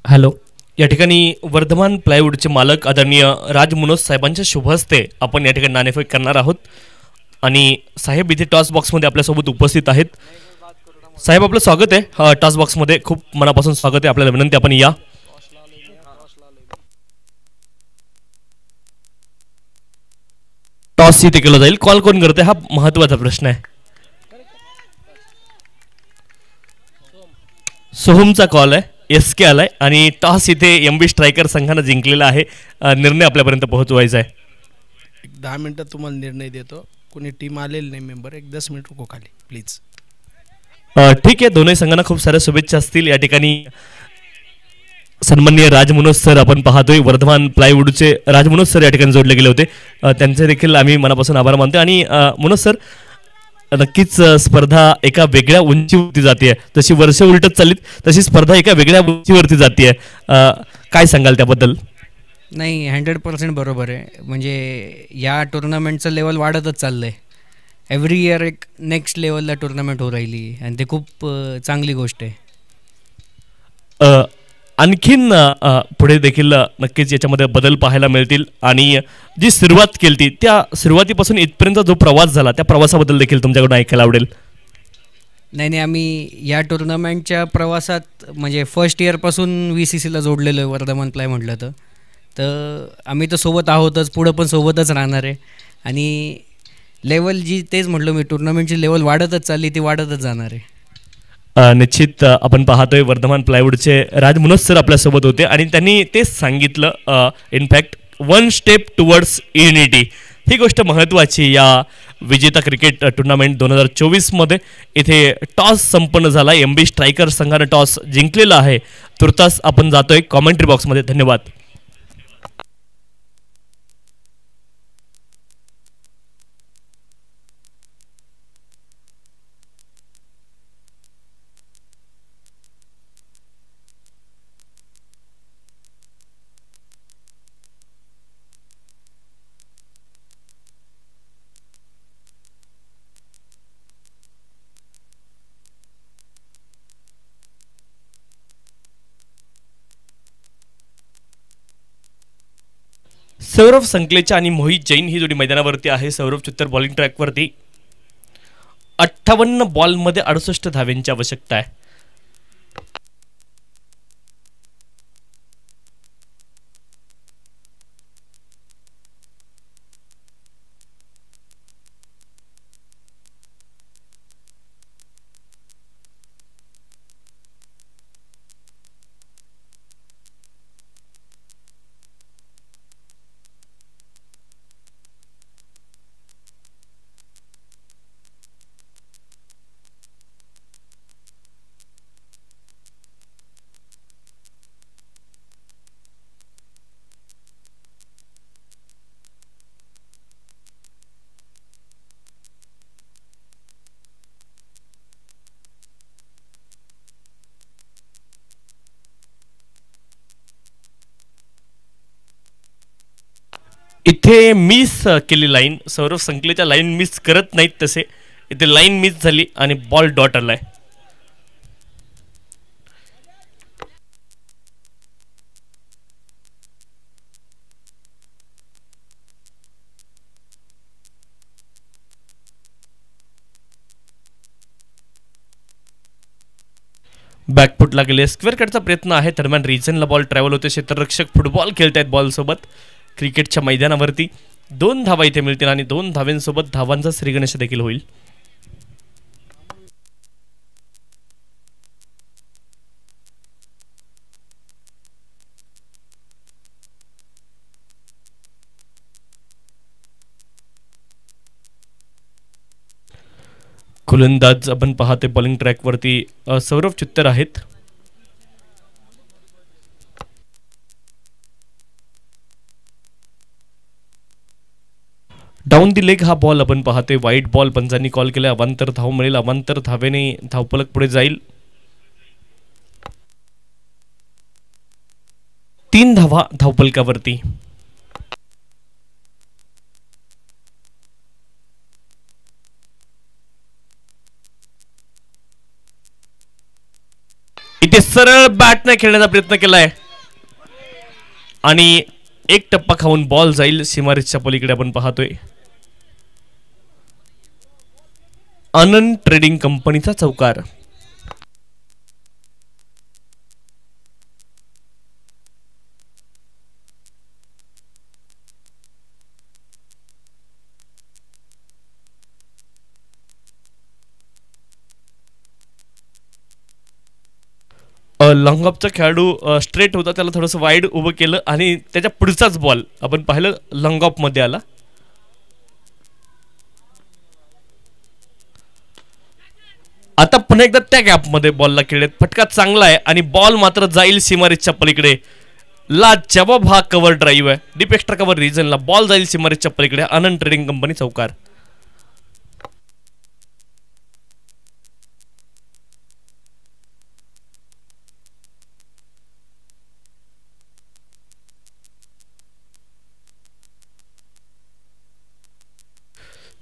हॅलो. या ठिकाणी वर्धमान प्लायवूडचे मालक आदरणीय राज मनोज साहेबांच्या शुभ हस्ते आपण या ठिकाणी नाणेफेक करणार आहोत आणि साहेब इथे टॉस बॉक्समध्ये आपल्यासोबत उपस्थित आहेत. साहेब आपलं स्वागत आहे टॉस बॉक्समध्ये. खूप मनापासून स्वागत आहे. आपल्याला विनंती आपण या. टॉस इथे केलं जाईल. कॉल कोण करते हा महत्वाचा प्रश्न आहे. सोहमचा कॉल आहे. SK आलाय आणि टॉस इथे MB स्ट्रायकर संघानं जिंकलेला आहे. निर्णय आपल्यापर्यंत पोहोचवायचा आहे.
10 मिनिटात तुम्हाला निर्णय देतो. कोणी टीम आलेली नाही मेंबर, एक 10 मिनिट रुको खाली प्लीज.
ठीक आहे. दोन्ही संघांना खूप साऱ्या शुभेच्छा असतील. या ठिकाणी सन्माननीय राज मनोज सर आपण पाहतोय, वर्धमान प्लायवूडचे राज मनोज सर या ठिकाणी जोडले गेले होते. त्यांचे देखील आम्ही मनापासून आभार मानतो. आणि मनोज सर, नक्कीच स्पर्धा एका वेगळ्या उंचीवरती जाते. जशी वर्ष उलटत चाललीत तशी स्पर्धा एका वेगळ्या उंचीवरती जाते. काय सांगाल त्याबद्दल?
नाही, 100% बरोबर आहे. म्हणजे या टुर्नामेंटचं लेवल वाढतच चाललं आहे. एव्हरी इयर एक नेक्स्ट लेवलला टुर्नामेंट हो राहिली आणि ते खूप चांगली गोष्ट आहे.
आणखीन पुढे देखील नक्कीच याच्यामध्ये बदल पाहायला मिळतील. आणि जी सुरुवात केली त्या सुरुवातीपासून इथपर्यंत जो प्रवास झाला त्या प्रवासाबद्दल देखील तुमच्याकडून ऐकायला आवडेल.
नाही, आम्ही या टुर्नामेंटच्या प्रवासात म्हणजे फर्स्ट इयरपासून VCCला जोडलेलो आहे. वर्धमान प्लाय म्हटलं तर आम्ही तर सोबत आहोतच, पुढं पण सोबतच राहणार आहे. आणि लेवल जी तेच म्हटलं मी, टुर्नामेंटची लेवल वाढतच चालली, ती वाढतच जाणार आहे.
निश्चित आपण पाहतोय वर्धमान प्लायवूडचे राज मनोज सर आपल्यासोबत होते आणि त्यांनी तेच सांगितलं, इनफॅक्ट 1 स्टेप टुवर्ड्स युनिटी. ही गोष्ट महत्त्वाची. या विजेता क्रिकेट टुर्नामेंट 2024मध्ये इथे टॉस संपन्न झाला. MB स्ट्रायकर संघानं टॉस जिंकलेला आहे. तुर्तास आपण जातोय कॉमेंट्री बॉक्समध्ये. धन्यवाद. सौरभ संकलेचा आणि मोहित जैन ही जोडी मैदानावरती आहे. सौरभ चित्तर बॉलिंग ट्रॅकवरती. 58 बॉलमध्ये 68 धाव्यांची आवश्यकता आहे. इथे मिस केली लाईन. सौरभ संकलेच्या लाईन मिस करत नाहीत तसे. इथे लाईन मिस झाली आणि बॉल डॉट आलाय. बॅकफुटला गेले. स्क्वेअर कटचा प्रयत्न आहे. दरम्यान रिजनला बॉल ट्रॅव्हल होते. क्षेत्ररक्षक फुटबॉल खेळत आहेत बॉलसोबत क्रिकेटच्या मैदानावरती. 2 धावा इथे मिळतील आणि 2 धाव्यांसोबत धावांचा श्रीगणेश देखील होईल. गोलंदाज आपण पाहतोय बॉलिंग ट्रॅकवरती सौरभ चित्तर आहेत. डाऊन दी लेग हा बॉल आपण पाहतोय. वाईट बॉल पंचांनी कॉल केला. अवांतर धाव मिळेल. अवांतर धावेने धावफलक पुढे जाईल. 3 धावा धावफलकावरती. इथे सरळ बॅट नाही खेळण्याचा प्रयत्न केलाय आणि एक टप्पा खाऊन बॉल जाईल सीमारेषच्या पलीकडे. आपण पाहतोय आनंद ट्रेडिंग कंपनीचा चौकार. लॉंग ऑफचा खेळाडू स्ट्रेट होता, त्याला थोडंसं वाईड उभं केलं आणि त्याच्या पुढचाच बॉल आपण पाहिलं लॉंग ऑफमध्ये आला. आता पुन्हा एकदा त्या गॅपमध्ये बॉलला खेळलेत. फटका चांगला आहे आणि बॉल मात्र जाईल सीमारेषच्या पलीकडे. लाजवाब हा कव्हर ड्राईव्ह आहे. डीप एक्स्ट्रा कव्हर रिजनला बॉल जाईल सीमारेषच्या पलीकडे. आनंद ट्रेडिंग कंपनी चौकार.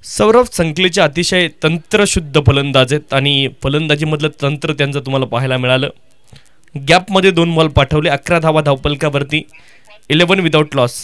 सौरभ संकलेचे अतिशय तंत्रशुद्ध फलंदाज आहेत आणि फलंदाजीमधलं तंत्र त्यांचं तुम्हाला पाहायला मिळालं. गॅपमध्ये 2 बॉल पाठवले, 11 धावा धावपलकावरती, 11 without loss.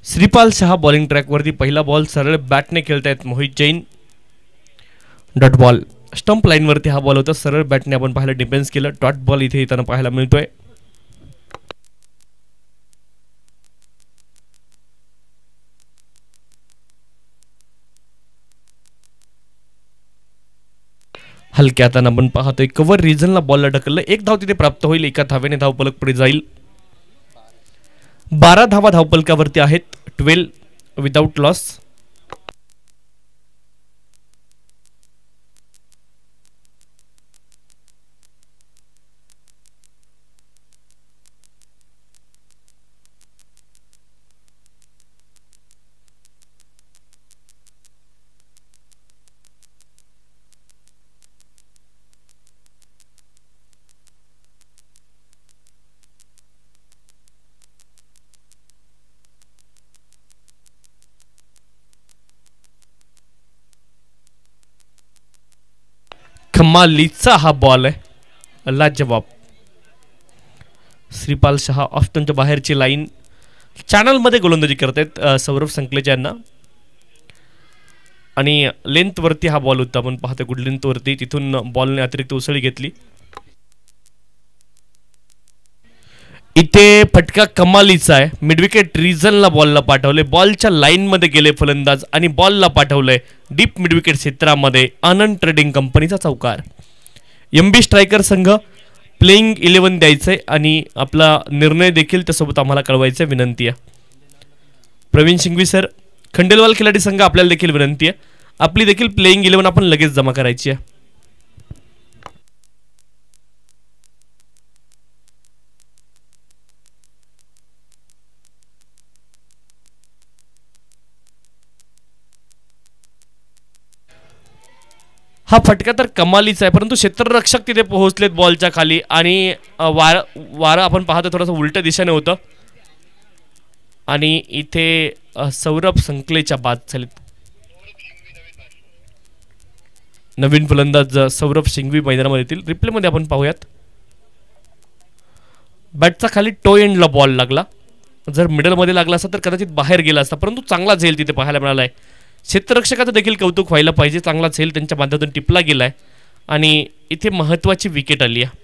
Shripal Shah bowling ट्रॅकवरती. पहिला बॉल सरळ बॅटने खेळतायत Mohit Jain. Dot ball stump लाईनवरती हा बॉल होता. सरळ बॅटने आपण पाहायला डिफेन्स केलं. डॉट बॉल इथे येताना पाहायला मिळतोय. हलक्या हाताने आपण पाहतोय कव्हर रिजनला बॉलला ढकललं. 1 धाव तिथे प्राप्त होईल. 1 धावेने धावपलक पुढे जाईल. 12 धावा धावपलकावरती आहेत. 12 विदाउट लॉस. कमालीचा हा बॉल आहे. लाजवाब. श्रीपाल शहा ऑफ स्टंपच्या बाहेरची लाईन. चॅनलमध्ये गोलंदाजी करतायत सौरभ संकलेच्या यांना आणि लेंथवरती हा बॉल होता. आपण पाहतोय गुड लेंथवरती. तिथून बॉलने अतिरिक्त उसळी घेतली. इथे फटका कमालीचा आहे. मिडविकेट रिजनला बॉलला पाठवले. बॉलच्या लाईनमध्ये गेले फलंदाज आणि बॉलला पाठवलंय डीप मिडविकेट क्षेत्रामध्ये. आनंद ट्रेडिंग कंपनीचा चौकार. एमबी स्ट्रायकर संघ प्लेइंग 11 द्यायचंय आणि आपला निर्णय देखील त्यासोबत आम्हाला कळवायचं विनंती आहे. प्रवीण सिंघवी सर, खंडेलवाल खिलाडी संघ आपल्याला देखील विनंती आहे. आपली देखील प्लेइंग 11 आपण लगेच जमा करायची आहे. हा फटका तर कमालीचा आहे, परंतु क्षेत्ररक्षक तिथे पोहोचलेत बॉलच्या खाली आणि वारं आपण पाहतो थोडंसं उलट्या दिशेने होतं आणि इथे सौरभ संकलेच्या बाद झालेत. नवीन फलंदाज सौरभ सिंघवी मैदानामध्ये येतील. रिप्लेमध्ये आपण पाहूयात. बॅटचा खाली टो एंडला बॉल लागला. जर मिडलमध्ये लागला असता तर कदाचित बाहेर गेला असता, परंतु चांगला झेल तिथे पाहायला मिळाला आहे. क्षेत्ररक्षकाचं देखील कौतुक व्हायला पाहिजे. चांगला झेल त्यांच्या माध्यमातून टिपला गेलाय आणि इथे महत्त्वाची विकेट आली आहे.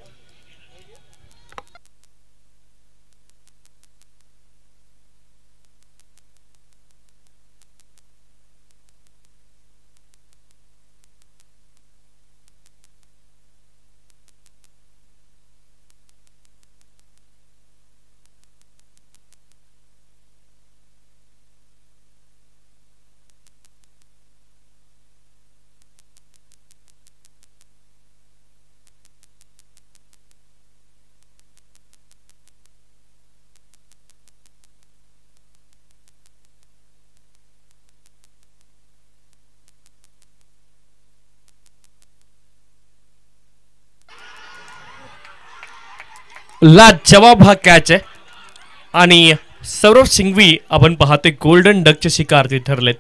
लाजवाब हा कॅच आहे आणि सौरभ सिंघवी आपण पाहतोय गोल्डन डकचे शिकारती ठरलेत.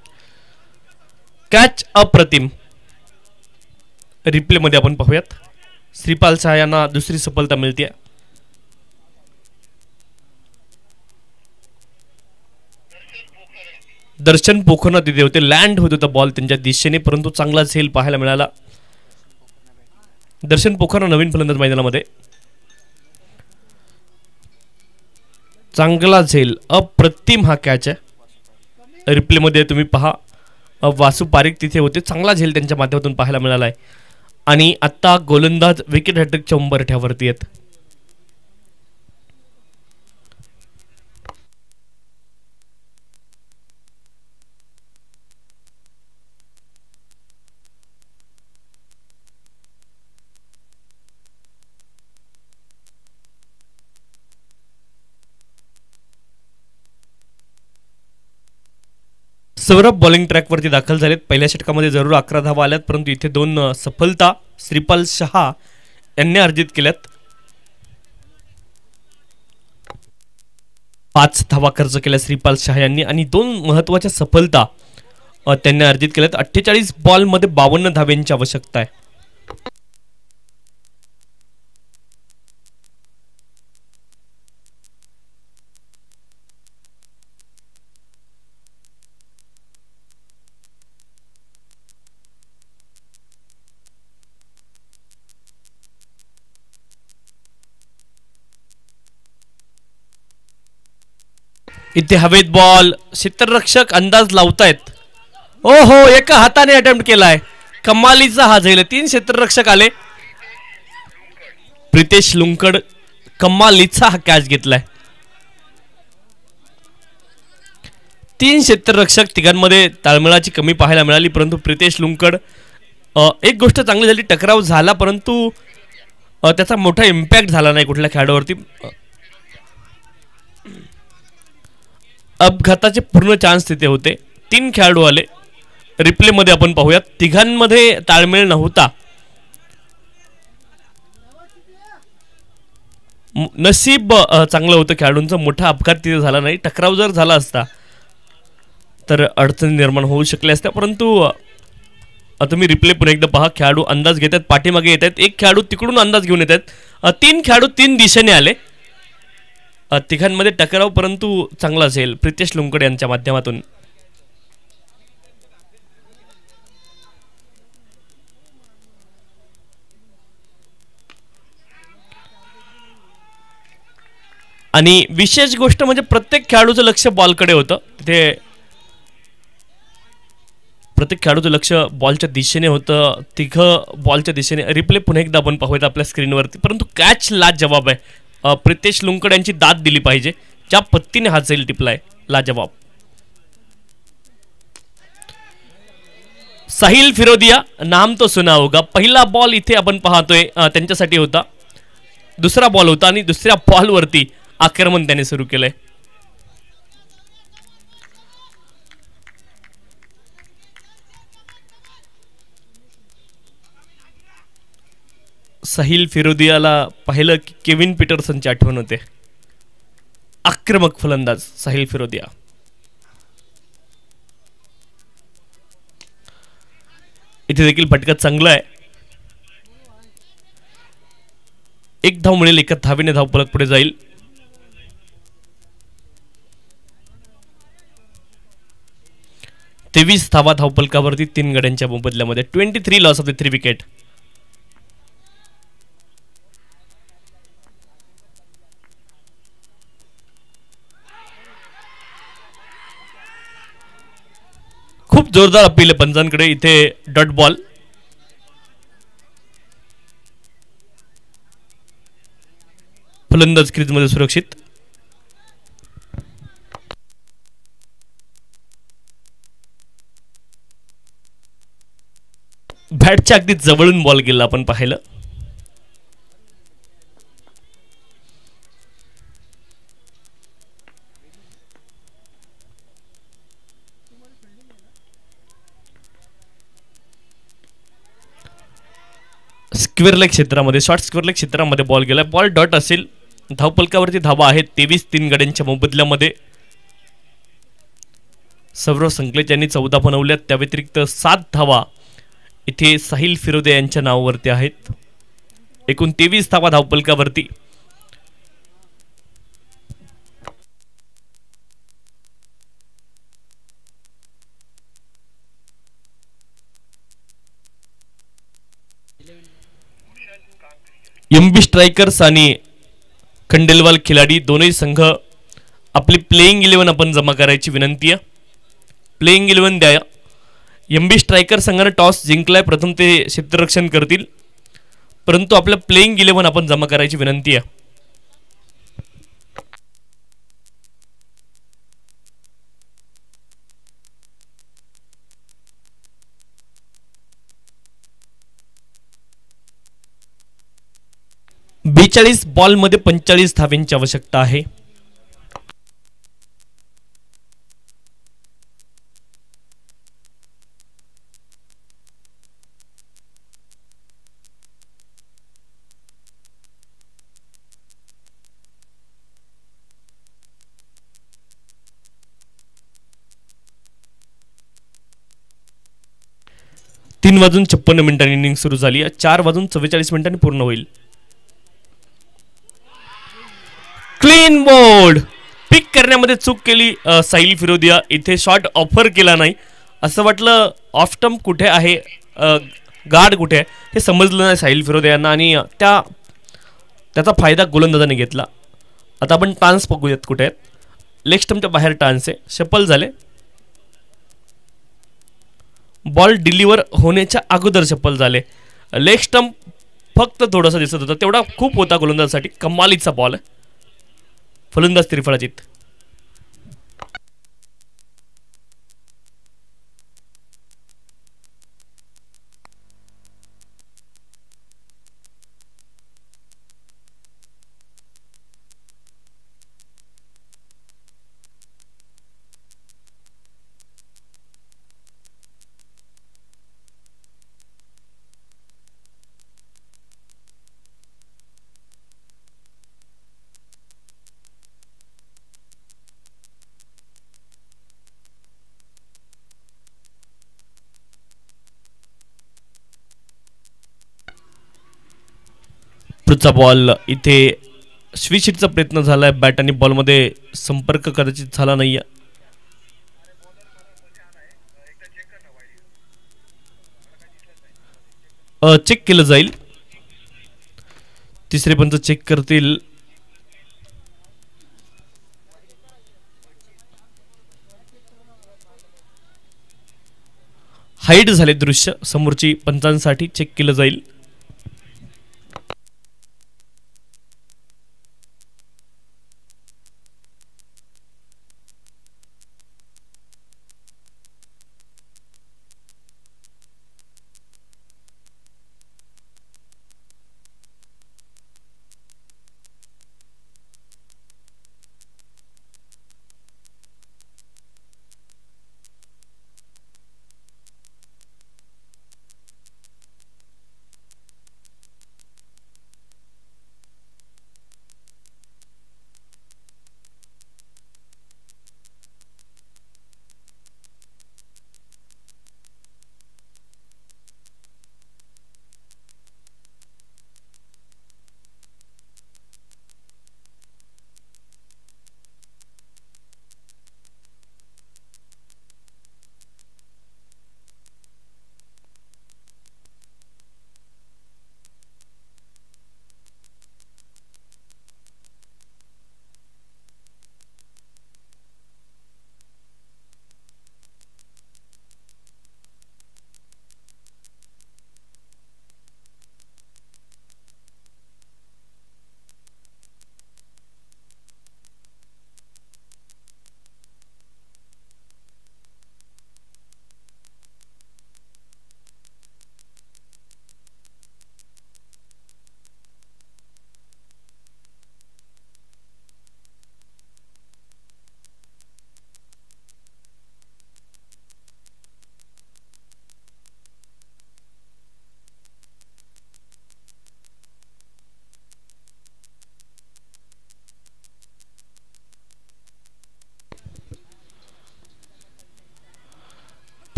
कॅच अप्रतिम. रिप्ले मध्ये आपण पाहूयात. श्रीपाल शाह यांना दुसरी सफलता मिळते. दर्शन पोखरना तिथे होते, लँड होत होता बॉल त्यांच्या दिशेने, परंतु चांगला झेल पाहायला मिळाला. दर्शन पोखरना नवीन फलंदाज मैदानामध्ये. चांगला झेल, अप्रतिम हा कॅच आहे. रिप्ले मध्ये तुम्ही पहा, वासू पारिक तिथे होते, चांगला झेल त्यांच्या माध्यमातून पाहायला मिळाला आहे. आणि आता गोलंदाज विकेट हॅट्रिकच्या उंबरठ्यावरती आहेत. सौरभ बॉलिंग ट्रॅकवरती दाखल झालेत. पहिल्या षटकामध्ये जरूर 11 धावा आल्यात, परंतु इथे 2 सफलता श्रीपाल शहा यांनी अर्जित केल्यात. 5 धावा खर्च केल्या श्रीपाल शहा यांनी आणि 2 महत्वाच्या सफलता त्यांनी अर्जित केल्यात. 48 बॉलमध्ये 52 धाव्यांची आवश्यकता आहे. इथे हवेत बॉल, क्षेत्ररक्षक अंदाज लावतायत. ओ हो, एका हाताने अटेम्प्ट केलाय. कमालीचा हा झेल. 3 क्षेत्ररक्षक आले. प्रितेश लुंकड कमालीचा हा कॅच घेतलाय. 3 क्षेत्ररक्षक, तिघांमध्ये ताळमेळाची कमी पाहायला मिळाली, परंतु प्रितेश लुंकड एक गोष्ट चांगली झाली, टकराव झाला परंतु त्याचा मोठा इम्पॅक्ट झाला नाही कुठल्या खेळाडूवरती. अपघाताचे पूर्ण चान्स तिथे होते. 3 खेळाडू आले. रिप्ले मध्ये आपण पाहूयात. तिघांमध्ये ताळमेळ नव्हता. नशीब चांगलं होतं खेळाडूंचं, मोठा अपघात तिथे झाला नाही. टकराव जर झाला असता तर अडचणी निर्माण होऊ शकल्या असत्या, परंतु तुम्ही रिप्ले पुन्हा एकदा पहा. खेळाडू अंदाज घेतात, पाठीमागे येत आहेत. एक खेळाडू तिकडून अंदाज घेऊन येत आहेत. 3 खेळाडू 3 दिशेने आले. तिघांमध्ये टकराव, परंतु चांगला असेल प्रितेश लुंकड यांच्या माध्यमातून. आणि विशेष गोष्ट म्हणजे प्रत्येक खेळाडूचं लक्ष बॉलकडे होतं. तिथे प्रत्येक खेळाडूचं लक्ष बॉलच्या दिशेने होतं. तिघं बॉलच्या दिशेने. रिप्ले पुन्हा एकदा आपण पाहूयात आपल्या स्क्रीनवरती. परंतु कॅच लाजवाब आहे. प्रितेश लुंकड यांची दाद दिली पाहिजे. ज्या पत्तीने हा झेल टिपलाय, लाजवाब. साहिल फिरोदिया, नाम तो सुना होगा. पहिला बॉल इथे आपण पाहतोय त्यांच्यासाठी होता. दुसरा बॉल होता आणि दुसऱ्या बॉलवरती आक्रमण त्याने सुरू केलंय. साहिल फिरोदियाला पाहिलं की केविन पीटरसनची आठवण होते. आक्रमक फलंदाज साहिल फिरोदिया. इथे देखील फटका चांगला आहे. 1 धाव मिळेल. 1 धावेने धाव फलक पुढे जाईल. तेवीस धावा धावफलकावरती 3 गड्यांच्या मोबदल्यामध्ये. 23 लॉस ऑफ द 3 विकेट. खूप जोरदार अपील आहे पंचांकडे. इथे डॉट बॉल. फलंदाज क्रीजमध्ये सुरक्षित. बॅटच्या अगदी जवळून बॉल गेला आपण पाहिलं. स्क्वेअर लेग क्षेत्रामध्ये, शॉर्ट स्क्वेअर लेग क्षेत्रामध्ये बॉल गेला. बॉल डॉट असेल धावपलकावरती धावा आहेत 23 गड्यांच्या मोबदल्यामध्ये. सौरव संकलेच यांनी 14 बनवल्यात. त्या व्यतिरिक्त 7 धावा इथे साहिल फिरोदे यांच्या नावावरती आहेत. एकूण 23 धावा धावपलकावरती. एमबी स्ट्रायकर्स आणि खंडेलवाल खिलाडी दोन्ही संघ आपली प्लेइंग 11 आपण जमा करायची विनंती आहे. प्लेइंग 11 द्या. एमबी स्ट्रायकर संघाने टॉस जिंकलाय. प्रथम ते क्षेत्ररक्षण करतील, परंतु आपल्या प्लेइंग 11 आपण जमा करायची विनंती आहे. बेचाळीस बॉलमध्ये 45 धावांची आवश्यकता आहे. तीन वाजून 56 मिनिटांनी इनिंग सुरू झाली. 4 वाजून 44 मिनिटांनी पूर्ण होईल. Clean bowled. पिक करण्यामध्ये चूक केली साहिल फिरोदिया. इथे शॉट ऑफर केला नाही. असं वाटलं ऑफ स्टंप कुठे आहे, गार्ड कुठे आहे हे समजलं नाही साहिल फिरोदिया यांना, आणि त्याचा फायदा गोलंदाजाने घेतला. आता आपण टान्स बघूयात कुठे आहेत. लेग स्टंपच्या बाहेर टान्स आहे. शफल झाले. बॉल डिलिव्हर होण्याच्या अगोदर शफल झाले. लेग स्टंप फक्त थोडासा दिसत होता, तेवढा खूप होता गोलंदाजासाठी. कमालीचा बॉल आहे. फलंदाज त्रिफळाजीत. पुढचा बॉल इथे स्विचचा प्रयत्न झालाय. बॅट आणि बॉलमध्ये संपर्क कदाचित झाला नाहीये. चेक केलं जाईल. तिसरे पंच चेक करतील. हाईड झाले दृश्य समोरची पंचांसाठी. चेक केलं जाईल.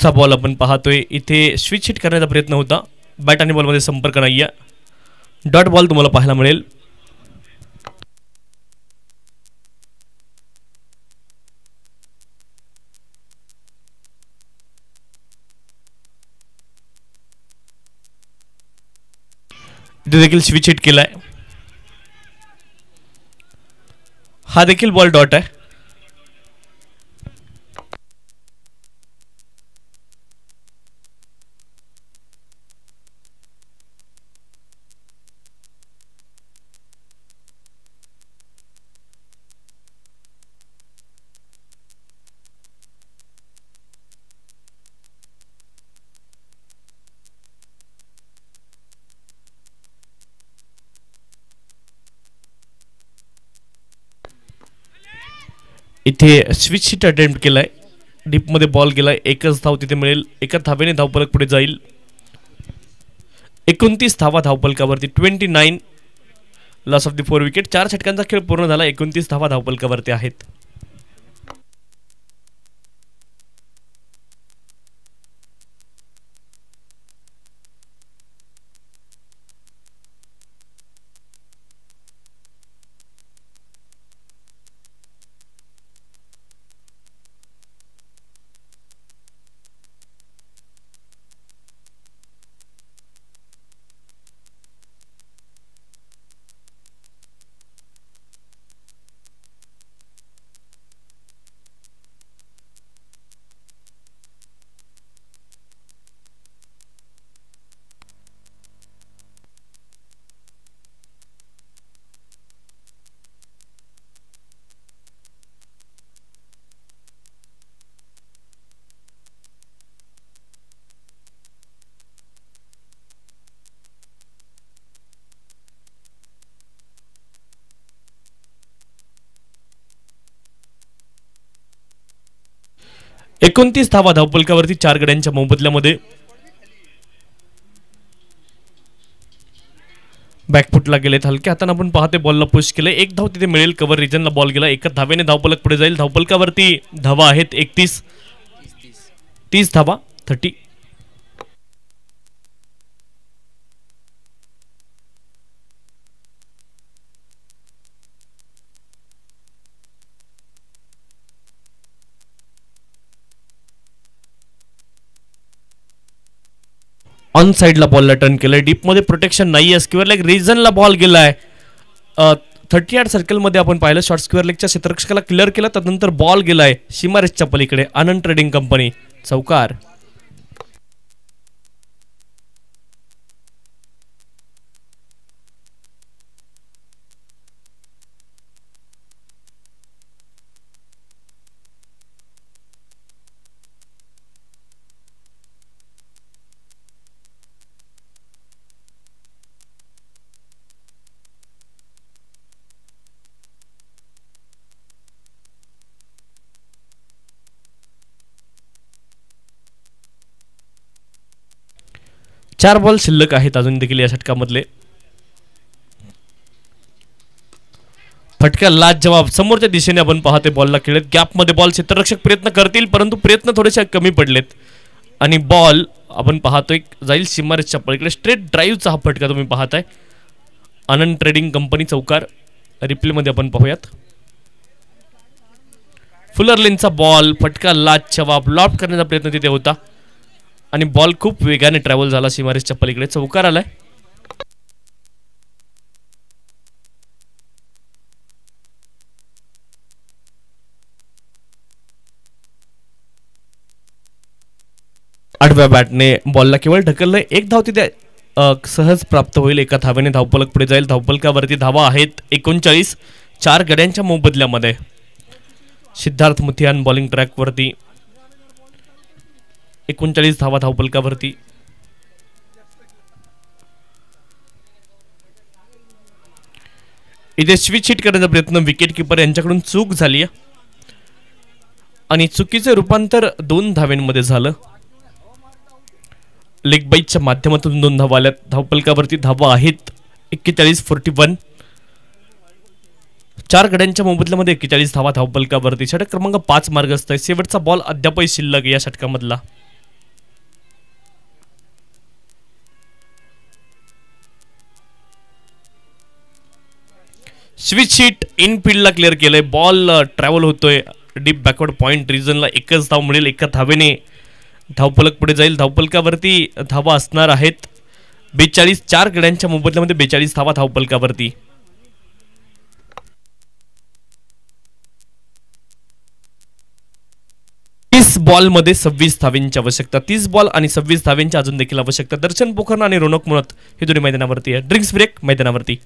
पुढचा बॉल आपण पाहतोय इथे स्विच हिट करण्याचा प्रयत्न होता, बॅट आणि बॉलमध्ये संपर्क नाही आहे, डॉट बॉल तुम्हाला पाहायला मिळेल. इथे देखील स्विच हिट केलाय, हा देखील बॉल डॉट आहे. इथे स्विच हिट अटेम्प्ट केलाय, डीपमध्ये बॉल गेलाय, एकच धाव तिथे मिळेल, एका धावेने धावफलक पुढे जाईल. 29 धावा धावफलकावरती, 29 लॉस ऑफ द 4 विकेट. 4 षटकांचा खेळ पूर्ण झाला, 29 धावा धावफलकावरती आहेत. एकोणतीस धावा धावफलकावरती 4 गड्यांच्या मोबदल्यामध्ये. बॅकफुटला गेलेत, हलक्या हाताने आपण पाहते बॉलला पुश केले, एक धाव तिथे मिळेल, कव्हर रिजनला बॉल गेला, एका धावेने धावफलक पुढे जाईल. धावफलकावरती धावा आहेत 31, 30 धावा 30. ऑन साइडला बॉलला टर्न केलंय, डीपमध्ये प्रोटेक्शन नाही आहे, स्क्वेअर लेग रिजनला बॉल गेलाय. 38 सर्कलमध्ये आपण पाहिलं, शॉर्ट स्क्वेअर लेगच्या क्षेत्ररक्षकाला क्लिअर केला, त्यानंतर बॉल गेलाय सीमारेषच्या पलीकडे. आनंद ट्रेडिंग कंपनी चौकार. चार बॉल शिल्लक आहेत अजून देखील या षटकामधले. फटका लाज जवाब समोरच्या दिशेने आपण पाहते बॉलला खेळत, गॅपमध्ये बॉल क्षेत्ररक्षक प्रयत्न करतील परंतु प्रयत्न थोडेसे कमी पडलेत आणि बॉल आपण पाहतोय जाईल सीमारेषच्या पलीकडे. स्ट्रेट ड्राईव्हचा हा फटका तुम्ही पाहताय. आनंद ट्रेडिंग कंपनी चौकार. रिप्ले मध्ये आपण पाहूयात. फुलरलिनचा बॉल, फटका लाज जवाब, लॉफ्ट करण्याचा प्रयत्न तिथे होता आणि बॉल खूप वेगाने ट्रॅव्हल झाला सीमारेषच्या पलीकडे. चौकार आलाय. आठव्या बॅटने बॉलला केवळ ढकललंय, एक धाव तिथे सहज प्राप्त होईल. एका धावेने धावफलक पुढे जाईल. धावफलकावरती धावा आहेत 39, 4 गड्यांच्या मोबदल्यामध्ये. सिद्धार्थ मुथियान बॉलिंग ट्रॅक वरती. 39 धावा धावफलकावरती. इथे स्विच हिट करण्याचा प्रयत्न विकेट किपर यांच्याकडून चूक झाली आणि चुकीचे रूपांतर 2 धावांमध्ये झालं. लेग बाईटच्या माध्यमातून 2 धावा आल्यात. धावफलकावरती धावा आहेत 41-41. 4 गड्यांच्या मोबदल्यामध्ये 41 धावा धावफलकावरती. षटक क्रमांक 5 मार्गस्थ आहे. शेवटचा बॉल अद्यापही शिल्लक या षटकामधला. स्विच शीट इन फील्डला क्लिअर केलंय. बॉल ट्रॅव्हल होतोय डीप बॅकवर्ड पॉईंट रिजनला. एकच धाव मिळेल. एका धावेने धावफलक पुढे जाईल. धावफलकावरती धावा असणार आहेत 42. 4 गड्यांच्या मोबदल्यामध्ये 42 धावा धावफलकावरती. 30 बॉलमध्ये 26 धावेंची आवश्यकता. 30 बॉल आणि 26 धावेंची अजून देखील आवश्यकता. दर्शन पोखरण आणि रोनक मुनत हे दोन्ही मैदानावरती आहे. ड्रिंक्स ब्रेक मैदानावरती.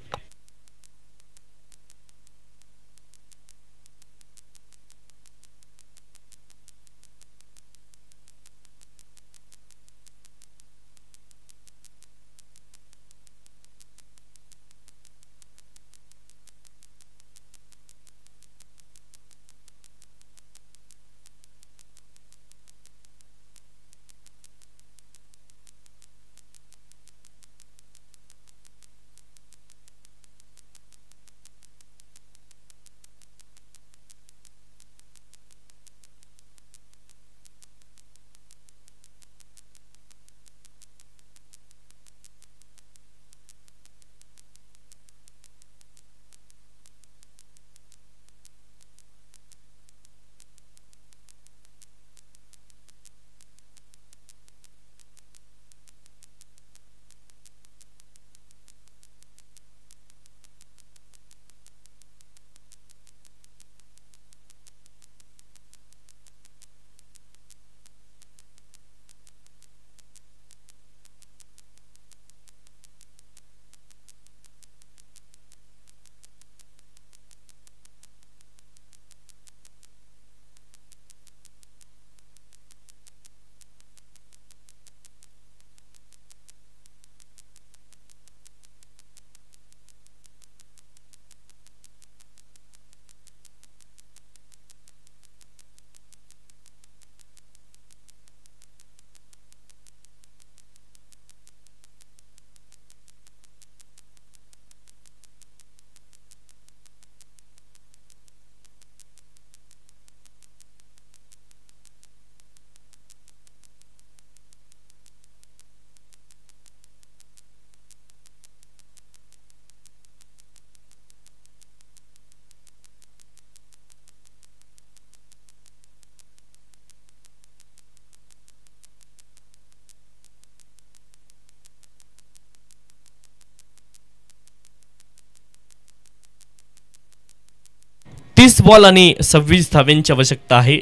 तीस बॉल आणि 26 धावेंची आवश्यकता आहे.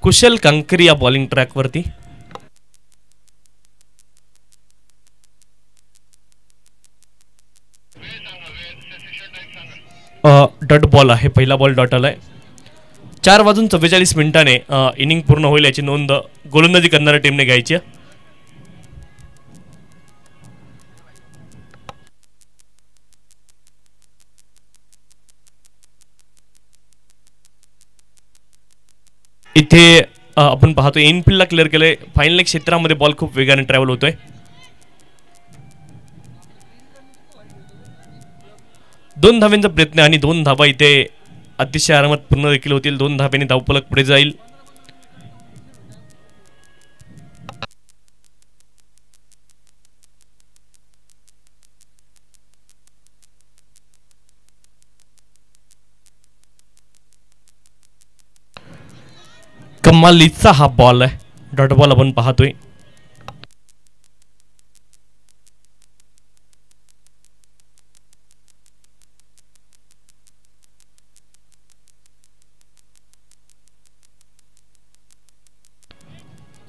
कुशल कांकरी या बॉलिंग ट्रॅकवरती. डॉट बॉल आहे. पहिला बॉल डॉट आलाय. 4:44 इनिंग पूर्ण होईल याची नोंद गोलंदाजी करणाऱ्या टीमने घ्यायची. इथे आपण पाहतो इनफील्डला क्लिअर केलंय. फायनल क्षेत्रामध्ये बॉल खूप वेगाने ट्रॅव्हल होतोय. दोन धावेंचा प्रयत्न आणि 2 धावा इथे अतिशय आरामात पूर्ण देखील होतील. 2 धावेने धावफलक पुढे जाईल. कमालीचा हा बॉल आहे. डॉट बॉल आपण पाहतोय.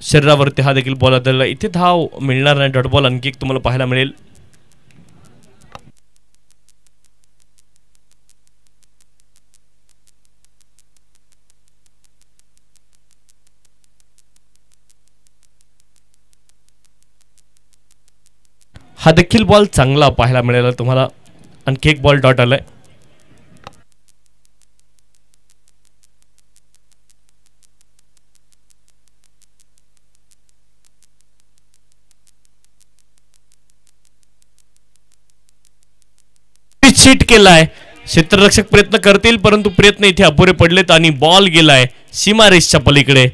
शरीरावरती हा देखील बॉल आदळला. इथे धाव मिळणार नाही. डॉट बॉल आणखी एक तुम्हाला पाहायला मिळेल. हा देखील बॉल चांगला पाहायला मिळाला तुम्हाला. आणखी एक बॉल डॉट आलाय. हिट केलाय. क्षेत्ररक्षक प्रयत्न करतील परंतु प्रयत्न इथे अपुरे पडलेत आणि बॉल गेलाय सीमारेषच्या पलीकडे.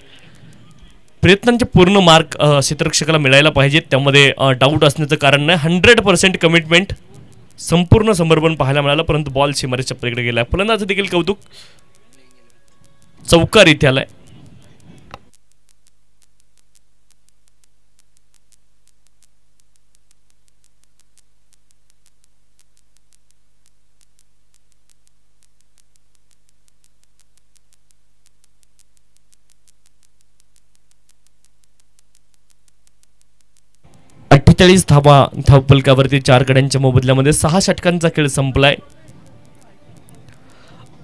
प्रयत्नांचे पूर्ण मार्क क्षेत्ररक्षकाला मिळायला पाहिजेत. त्यामध्ये डाऊट असण्याचं कारण नाही. 100% कमिटमेंट संपूर्ण समर्पण पाहायला मिळालं, परंतु बॉल सीमारेषच्या पलीकडे गेला. फलंदाज देखील कौतुक, चौकार इथे आलाय. धावा धावपलकावरती 4 गड्यांच्या मोबदल्यामध्ये 6 षटकांचा खेळ संपलाय.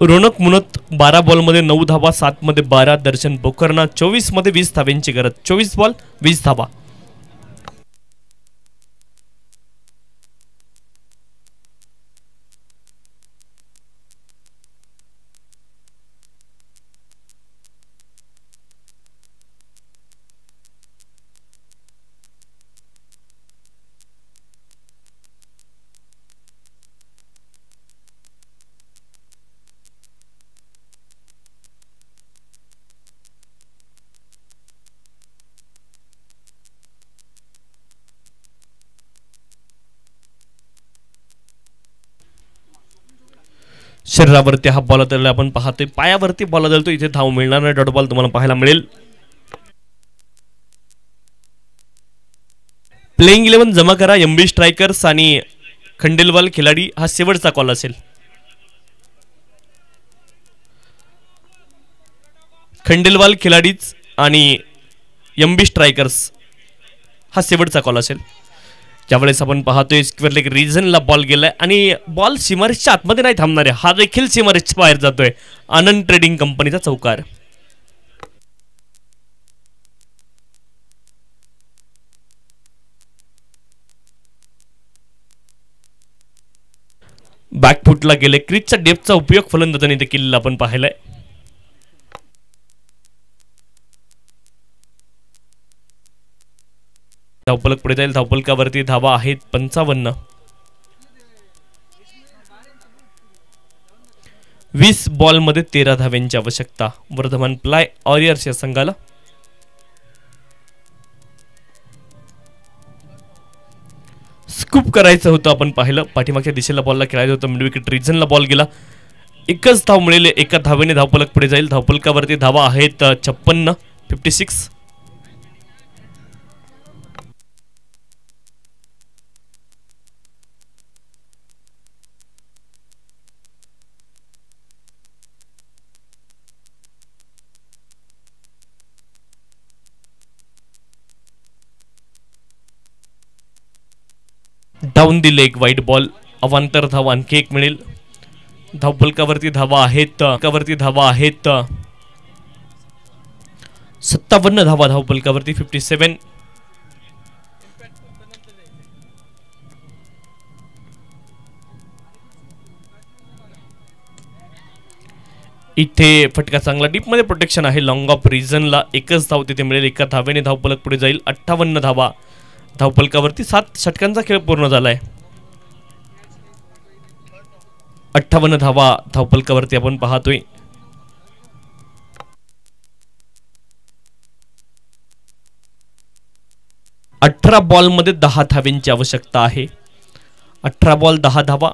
रोनक मुनत 12 बॉलमध्ये 9 धावा, 7 मध्ये 12. दर्शन बोकरना 24 मध्ये 20 धाव्यांची गरज. 24 बॉल 20 धावा. शरीरावरती हा बॉल आदळला आपण पाहतोय, पायावरती बॉल आदळतो. इथे धाव मिळणार नाही, डॉट बॉल तुम्हाला पाहायला मिळेल. प्लेइंग 11 जमा करा. एमबी स्ट्रायकर्स आणि खंडेलवाल खिलाडी हा शेवटचा कॉल असेल. खंडेलवाल खिलाडीच आणि एमबी स्ट्रायकर्स हा शेवटचा कॉल असेल. ज्यावेळेस आपण पाहतोय स्क्वेअर लेग रिजनला बॉल गेलाय आणि बॉल सीमारेषच्या आतमध्ये नाही थांबणार आहे, हा देखील सीमारेषच्या बाहेर जातोय. आनंद ट्रेडिंग कंपनीचा चौकार. बॅकफुटला गेले. क्रीजचा डेप्थचा उपयोग फलंदाजांनी देखील आपण पाहिलाय. धावपलक पुढे जाईल. धावपलकावरती धावा आहेत 55. 20 बॉलमध्ये 13 धाव्यांची आवश्यकता वर्धमान प्लाय वॉरियर्स या संघाला. स्कूप करायचं होतं आपण पाहिलं. पाठीमागच्या दिशेला बॉलला खेळायचं होतं. मिड विकेट रिजनला बॉल गेला. एकच धाव मिळेल. एका धावेने धावपलक पुढे जाईल. धावपलकावरती धावा आहेत 56. 56. डाऊन दी लेग वाईट बॉल. अवांतर धाव आणखी एक मिळेल. धावपलकावरती धावा आहेत 57 धावा धावपलकावरती. 57. इथे फटका चांगला डीप मध्ये प्रोटेक्शन आहे. लॉंग ऑफ रिजनला एकच धाव तिथे मिळेल. एका धावेने धावपलक पुढे जाईल. 58 धावा धावपलकावरती. 7 षटकांचा खेळ पूर्ण झालाय. 58 धावा धावपलकावरती आपण पाहतोय. 18 बॉलमध्ये 10 धाव्यांची आवश्यकता आहे. 18 बॉल 10 धावा.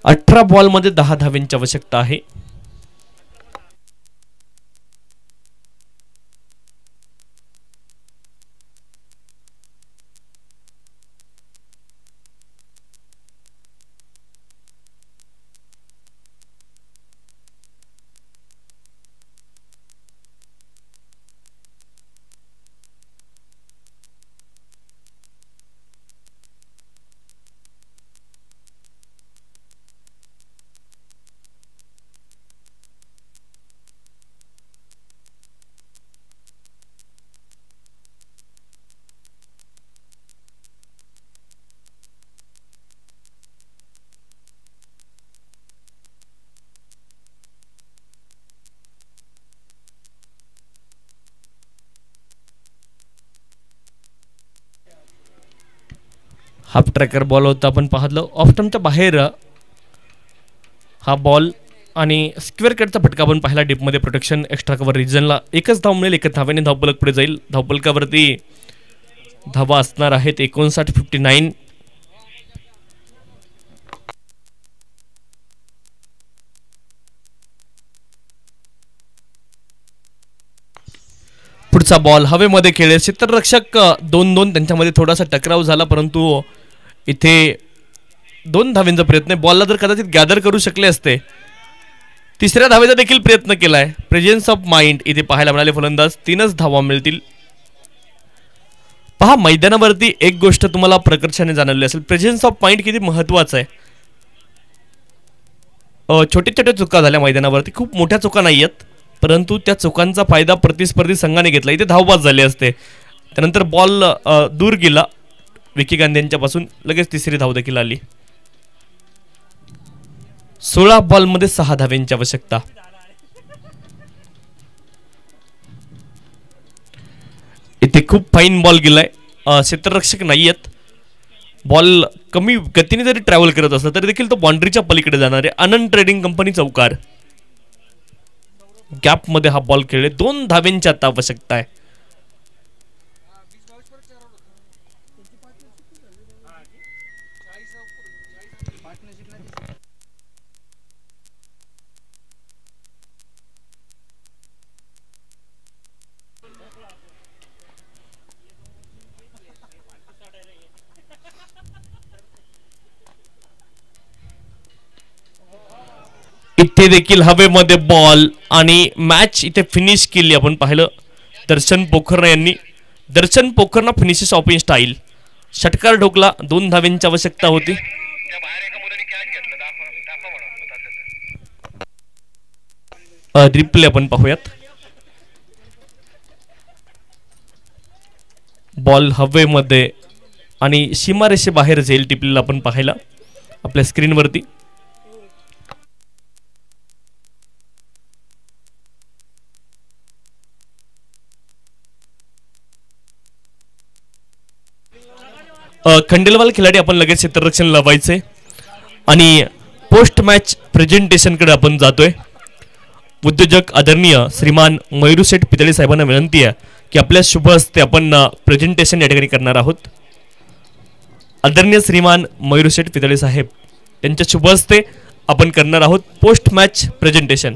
अठरा बॉलमध्ये 10 धाव्यांची आवश्यकता आहे. हाफ ट्रॅकर बॉल होता आपण पाहिलं. ऑफ स्टंपच्या बाहेर हा बॉल आणि स्क्वेअर कटचा फटका आपण पाहिला डीपमध्ये. प्रोटेक्शन एक्स्ट्रा कव्हर रिजनला एकच धाव मिळेल. एकच धाव्याने धावपलक पुढे जाईल. धावपलकावरती धावा असणार आहेत 59-59. पुढचा बॉल हवेमध्ये खेळेल. क्षेत्ररक्षक 2-2 त्यांच्यामध्ये थोडासा टकराव झाला, परंतु इथे 2 धावेंचा प्रयत्न आहे. बॉलला जर कदाचित गॅदर करू शकले असते. तिसऱ्या धावेचा देखील प्रयत्न केलाय. प्रेझेन्स ऑफ माइंड इथे पाहायला मिळाले फलंदाज. 3च धावा मिळतील. पहा, मैदानावरती एक गोष्ट तुम्हाला प्रकर्षाने जाणवली असेल, प्रेझेन्स ऑफ माइंड किती महत्वाचं आहे. छोट्या छोट्या चुका झाल्या मैदानावरती, खूप मोठ्या चुका नाही आहेत, परंतु त्या चुकांचा फायदा प्रतिस्पर्धी संघाने घेतला. इथे धावबाद झाले असते. त्यानंतर बॉल दूर गेला विकी गांधी यांच्यापासून. लगेच तिसरी धाव देखील आली. 16 बॉलमध्ये 6 धावेंची आवश्यकता. इथे खूप फाईन बॉल गेलाय. क्षेत्ररक्षक नाहीयेत. बॉल कमी गतीने जरी ट्रॅव्हल करत असला तरी देखील तो बाउंड्रीच्या पलीकडे जाणार आहे. आनंद ट्रेडिंग कंपनी चौकार. गॅप मध्ये हा बॉल खेळले. 2 धावेंची आता आवश्यकता आहे. इथे देखील हवेमध्ये बॉल आणि मॅच इथे फिनिश केली आपण पाहिलं दर्शन पोखरना यांनी. Darshan Pokharna finishes off in style. षटकार ढोकला. 2 धावेंची आवश्यकता होती. रिप्ले आपण पाहूयात. बॉल हवेमध्ये आणि सीमारेषे बाहेर जाईल टिपलेला आपण पाहायला आपल्या स्क्रीनवरती. खंडेलवाल खिलाडी आपण लगेच क्षेत्ररक्षण लावायचे आणि पोस्ट मॅच प्रेझेंटेशनकडे आपण जातोय. उद्योजक आदरणीय श्रीमान मयुरशेठ पितळे साहेबांना विनंती आहे की आपल्या शुभ हस्ते आपण प्रेझेंटेशन या ठिकाणी करणार आहोत. आदरणीय श्रीमान मयुरशेठ पितळे साहेब यांच्या शुभ हस्ते आपण करणार आहोत पोस्ट मॅच प्रेझेंटेशन.